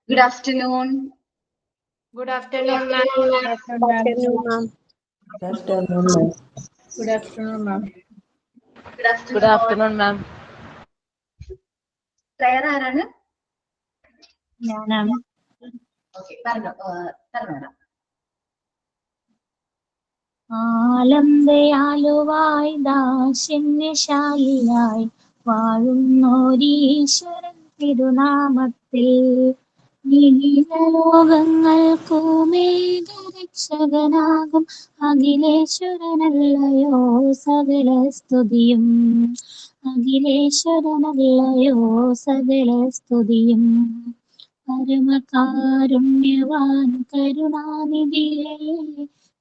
Good afternoon. Good afternoon, ma'am. Good afternoon, ma'am. Good afternoon, ma'am. Good afternoon, ma'am. Good afternoon, ma'am. Prayer ആരാണ്? ഞാനാണ്. Okay, പറഞ്ഞോ. ആലംബയാലുവായി ദാശന്യശാലിയായി വാഴുന്നോരീശ്വരൻ തിരുനാമത്തിൽ നിഖില ലോകങ്ങൾക്കുമേകരക്ഷകനാകും അഖിലേശ്വരനല്ലയോ സകല സ്തുതിയും. അഖിലേശ്വരനല്ലയോ സകല സ്തുതിയും. പരമകാരുണ്യവാൻ കരുണാനിധിയേ,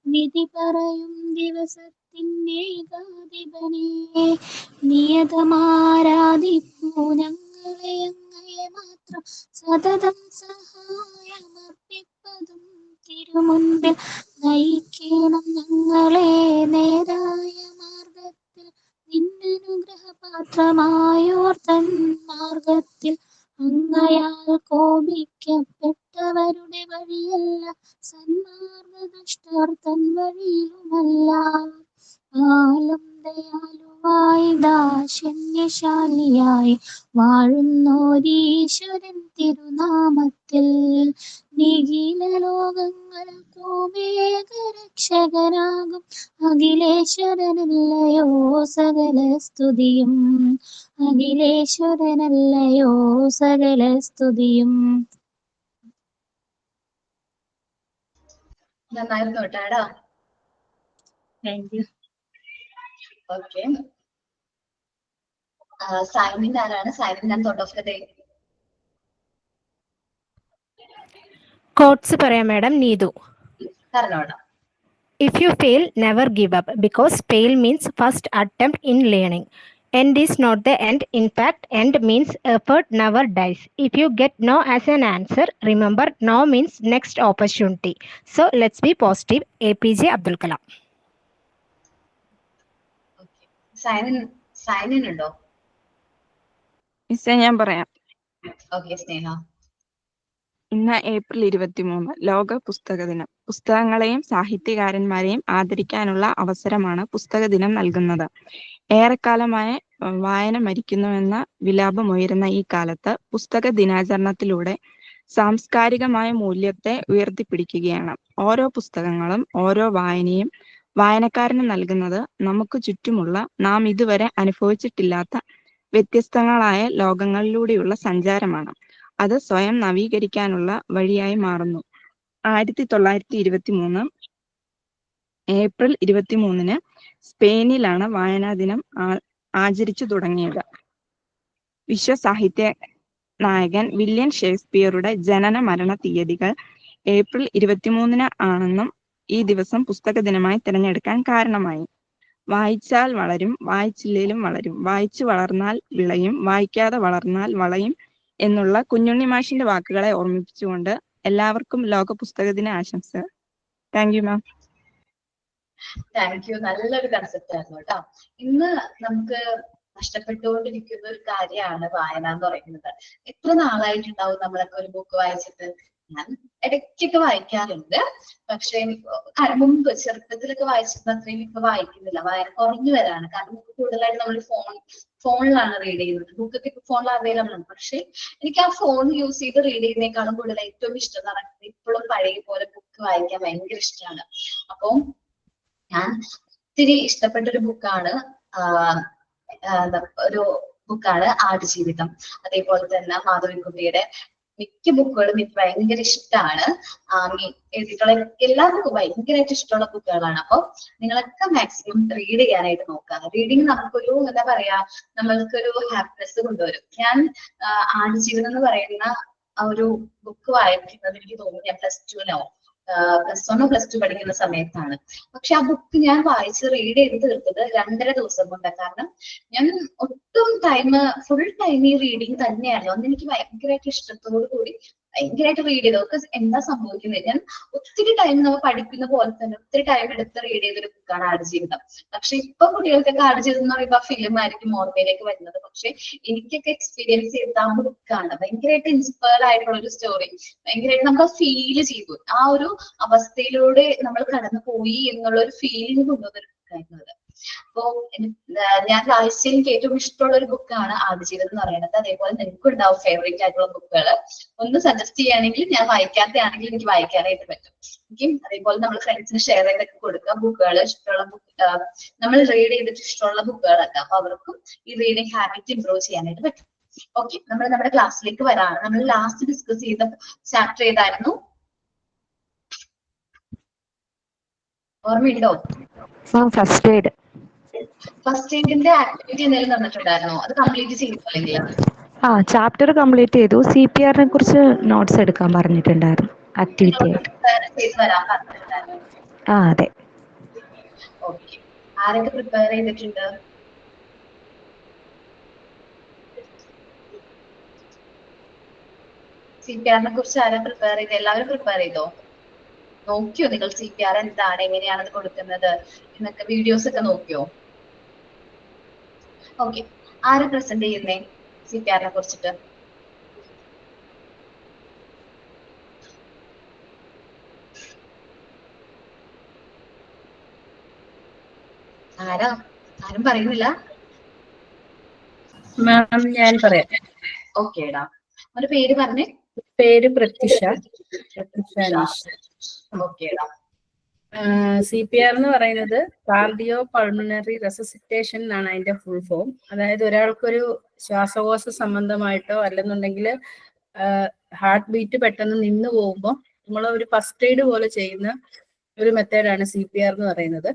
വിധി പറയും ദിവസത്തിൻ്റെ ഏകാധിപനെ, നിയതമാരാധിപ്പൂ ഞങ്ങളെ അങ്ങയെ മാത്രം സതതം സഹായമർപ്പിപ്പതും തിരുമുൻപിൽ നയിക്കണം ഞങ്ങളെ നേരായ മാർഗത്തിൽ, നിന്നനുഗ്രഹപാത്രമായോർ തൻ മാർഗത്തിൽ. അങ്ങയാൽ കോപിക്കപ്പെട്ടവരുടെ വഴിയല്ല, സന്മാർഗദുഷ്ടർ തൻ വഴിയിലുമല്ല. ആലം ദയാലുവായി ദാശന്യശാലിയായി വാഴുന്നോരീശ്വരൻ തിരുനാമത്തിൽ നിഖില ലോകങ്ങൾക്കുമേകരക്ഷകനാകും അഖിലേശ്വരനല്ലയോ സകല സ്തുതിയും. അഖിലേശ്വരനല്ലയോ സകല സ്തുതിയും. നന്നായിരുന്നു കേട്ടാടാ. Thank you. ഓക്കെ, സൈനിങ് ആരാണ്? Signing and thought of the day. Quotes പറയാം madam. നീതു. പറഞ്ഞോടാ. If you fail, never give up, because fail means first attempt in learning. End is not the end. In fact, end means effort never dies. If you get no as an answer, remember no means next opportunity. So let's be positive. APJ Abdul Kalam. സൈനിൻ ഉണ്ടോ? മിസ്സേ, ഞാൻ പറയാം. Okay സ്നേഹ. ഇന്ന് April 23 ലോക പുസ്തക ദിനം. പുസ്തകങ്ങളെയും സാഹിത്യകാരന്മാരെയും ആദരിക്കാനുള്ള അവസരമാണ് പുസ്തക ദിനം നൽകുന്നത്. ഏറെക്കാലമായ വായന മരിക്കുന്നുവെന്ന വിലാപമുയരുന്ന ഈ കാലത്ത് പുസ്തക ദിനാചരണത്തിലൂടെ സാംസ്കാരികമായ മൂല്യത്തെ ഉയർത്തിപ്പിടിക്കുകയാണ്. ഓരോ പുസ്തകങ്ങളും ഓരോ വായനയും വായനക്കാരന് നൽകുന്നത് നമുക്ക് ചുറ്റുമുള്ള നാം ഇതുവരെ അനുഭവിച്ചിട്ടില്ലാത്ത വ്യത്യസ്തങ്ങളായ ലോകങ്ങളിലൂടെയുള്ള സഞ്ചാരമാണ്. അത് സ്വയം നവീകരിക്കാനുള്ള വഴിയായി മാറുന്നു. 1923 ഏപ്രിൽ 23 സ്പെയിനിലാണ് വായനാ ദിനം ആചരിച്ചു തുടങ്ങിയത്. വിശ്വസാഹിത്യ നായകൻ വില്യം ഷേക്സ്പിയറുടെ ജനന മരണ തീയതികൾ ഏപ്രിൽ 23 ആണെന്നും ഈ ദിവസം പുസ്തക ദിനമായി തിരഞ്ഞെടുക്കാൻ കാരണമായി. വായിച്ചാൽ വളരും, വായിച്ചില്ലേലും വളരും, വായിച്ചു വളർന്നാൽ വിളയും, വായിക്കാതെ വളർന്നാൽ വളയും എന്നുള്ള കുഞ്ഞുണ്ണി മാഷിന്റെ വാക്കുകളെ ഓർമ്മിപ്പിച്ചുകൊണ്ട് എല്ലാവർക്കും ലോക പുസ്തക ദിന ആശംസകൾ. Thank you ma'am. Thank you. നല്ലൊരു കൺസെപ്റ്റ് ആയിരുന്നു കേട്ടോ. ഇന്ന് നമുക്ക് നഷ്ടപ്പെട്ടുകൊണ്ടിരിക്കുന്ന ഒരു കാര്യമാണ് വായന എന്ന് പറയുന്നത്. എത്ര നാളായിട്ടുണ്ടാവും നമ്മളൊക്കെ ഒരു ബുക്ക് വായിച്ചിട്ട്? ഞാൻ ഇടയ്ക്കൊക്കെ വായിക്കാറുണ്ട്, പക്ഷെ മുമ്പ് ചെറുപ്പത്തിലൊക്കെ വായിച്ചിരുന്ന അത്രയും ഇപ്പൊ വായിക്കുന്നില്ല. വായന കുറഞ്ഞു വരാണ്. കാരണം ബുക്ക് കൂടുതലായിട്ട് നമ്മൾ ഫോണിലാണ് റീഡ് ചെയ്യുന്നത്. ബുക്കൊക്കെ ഇപ്പൊ ഫോണിൽ അവൈലബിൾ ആണ്. പക്ഷെ എനിക്ക് ആ ഫോൺ യൂസ് ചെയ്ത് റീഡ് ചെയ്യുന്നതിനേക്കാളും കൂടുതൽ ഏറ്റവും ഇഷ്ടം നടക്കുന്നത് ഇപ്പോഴും പഴയ പോലെ ബുക്ക് വായിക്കാൻ ഭയങ്കര ഇഷ്ടമാണ്. അപ്പൊ ഞാൻ ഒത്തിരി ഇഷ്ടപ്പെട്ട ഒരു ബുക്കാണ് ആടുജീവിതം. അതേപോലെ തന്നെ മാധവിക്കുട്ടിയുടെ മിക്ക ബുക്കുകളും എനിക്ക് ഭയങ്കര ഇഷ്ടമാണ്. എഴുതിയിട്ടുള്ള എല്ലാ ബുക്കും ഭയങ്കരമായിട്ട് ഇഷ്ടമുള്ള ബുക്കുകളാണ്. അപ്പൊ നിങ്ങളൊക്കെ മാക്സിമം റീഡ് ചെയ്യാനായിട്ട് നോക്കുക. റീഡിങ് നമുക്കൊരു എന്താ പറയാ, നമ്മൾക്കൊരു ഹാപ്പിനെസ് കൊണ്ടുവരും. ഞാൻ ആടുജീവിതം എന്ന് പറയുന്ന ആ ഒരു ബുക്ക് വായിക്കുന്നത് എനിക്ക് തോന്നുന്നു ഞാൻ +2 +1 +2 പഠിക്കുന്ന സമയത്താണ്. പക്ഷെ ആ ബുക്ക് ഞാൻ വായിച്ച് റീഡ് ചെയ്ത് തീർത്തത് 2.5 ദിവസം കൊണ്ടാണ്. കാരണം ഞാൻ ഒട്ടും ഫുൾ ടൈം ഈ റീഡിങ് തന്നെയാണ്. അന്ന് എനിക്ക് ഭയങ്കരമായിട്ട് ഇഷ്ടത്തോടു കൂടി ഭയങ്കരമായിട്ട് റീഡ് ചെയ്തു. ഒക്കെ എന്താ സംഭവിക്കുന്നത്? ഞാൻ ഒത്തിരി ടൈം നമ്മൾ പഠിക്കുന്ന പോലെ തന്നെ ഒത്തിരി ടൈം എടുത്ത് റീഡ് ചെയ്തൊരു ബുക്കാണ് ആടുജീവിതം. പക്ഷെ ഇപ്പൊ കുട്ടികൾക്കൊക്കെ ആടുജീവിതം എന്ന് പറയുമ്പോൾ ഫിലിം ആയിരിക്കും ഓർമ്മയിലേക്ക് വരുന്നത്. പക്ഷെ എനിക്കൊക്കെ എക്സ്പീരിയൻസ് ചെയ്ത ആ ബുക്കാണ് ഭയങ്കരമായിട്ട് ഇൻസ്പയർ ആയിട്ടുള്ള ഒരു സ്റ്റോറി. ഭയങ്കരമായിട്ട് നമുക്ക് ഫീൽ ചെയ്തു, ആ ഒരു അവസ്ഥയിലൂടെ നമ്മൾ കടന്നു പോയി എന്നുള്ള ഒരു ഫീലിംഗ് കൊണ്ടുവന്നൊരു ബുക്കായിരുന്നത്. അപ്പോ ഞാൻ വായിച്ചതിൽ എനിക്ക് ഏറ്റവും ഇഷ്ടമുള്ള ഒരു ബുക്കാണ് ആടുജീവിതം എന്ന് പറയുന്നത്. അതേപോലെ നിനക്കും ഉണ്ടാവും ഫേവറേറ്റ് ആയിട്ടുള്ള ബുക്കുകൾ. ഒന്ന് സജസ്റ്റ് ചെയ്യുകയാണെങ്കിൽ, ഞാൻ വായിക്കാത്തയാണെങ്കിൽ എനിക്ക് വായിക്കാനായിട്ട് പറ്റും. എനിക്കും അതേപോലെ നമ്മൾ ഫ്രണ്ട്സിന് ഷെയർ ചെയ്തൊക്കെ കൊടുക്കുക ബുക്കുകൾ, ഇഷ്ടമുള്ള ബുക്ക് നമ്മൾ റീഡ് ചെയ്തിട്ട് ഇഷ്ടമുള്ള ബുക്കുകളൊക്കെ. അപ്പൊ അവർക്കും ഈ റീഡിങ് ഹാബിറ്റ് ഇംപ്രൂവ് ചെയ്യാനായിട്ട് പറ്റും. ഓക്കെ, നമ്മൾ നമ്മുടെ ക്ലാസ്സിലേക്ക് വരാണ്. നമ്മൾ ലാസ്റ്റ് ഡിസ്കസ് ചെയ്ത ചാപ്റ്റർ ഏതായിരുന്നു? ഓർമ്മയുണ്ടോ? First aid. ഫസ്റ്റ് എയ്ഡിന്റെ ആക്ടിവിറ്റി എന്തെങ്കിലും തന്നിട്ടുണ്ടായിരുന്നോ? അത് കംപ്ലീറ്റ് ചെയ്തു അല്ലെങ്കിൽ? ചാപ്റ്റർ കംപ്ലീറ്റ് ചെയ്തു. CPR നെ കുറിച്ച് നോട്ട്സ് എടുക്കാൻ പറഞ്ഞിട്ടുണ്ടായിരുന്നു ആക്ടിവിറ്റി ആയിട്ട്. ചെയ്ത് വരാൻ പറഞ്ഞിട്ടുണ്ടായിരുന്നു. അതെ. ഓക്കെ, ആരൊക്കെ പ്രിപ്പയർ ചെയ്തിട്ടുണ്ട്? CPR നെ കുറിച്ച് ആരാ പ്രിപ്പയർ ചെയ്ത്? എല്ലാവരും പ്രിപ്പയർ ചെയ്തോ? നോക്കിയോ നിങ്ങൾ CPR എന്താണ്, എങ്ങനെയാണ് കൊടുക്കുന്നത് എന്നൊക്കെ വീഡിയോസ് ഒക്കെ നോക്കിയോ? ഓക്കെ, ആരാ പ്രസന്റ് ചെയ്യുന്നേ CPR നെ കുറിച്ചിട്ട്? ആരും പറയുന്നില്ല? മാം ഞാൻ പറയാം. ഓക്കേടാ, ഒരു പേര് പറഞ്ഞേ. പേര് പ്രത്യക്ഷ. ഓക്കേടാ. CPR എന്ന് പറയുന്നത് കാർഡിയോ പൾമണറി റെസസിറ്റേഷൻ എന്നാണ് അതിന്റെ ഫുൾ ഫോം. അതായത് ഒരാൾക്കൊരു ശ്വാസകോശ സംബന്ധമായിട്ടോ അല്ലെന്നുണ്ടെങ്കിൽ ഹാർട്ട് ബീറ്റ് പെട്ടെന്ന് നിന്ന് പോകുമ്പോൾ നമ്മൾ ഒരു ഫസ്റ്റ് എയ്ഡ് പോലെ ചെയ്യുന്ന ഒരു മെത്തേഡാണ് CPR എന്ന് പറയുന്നത്.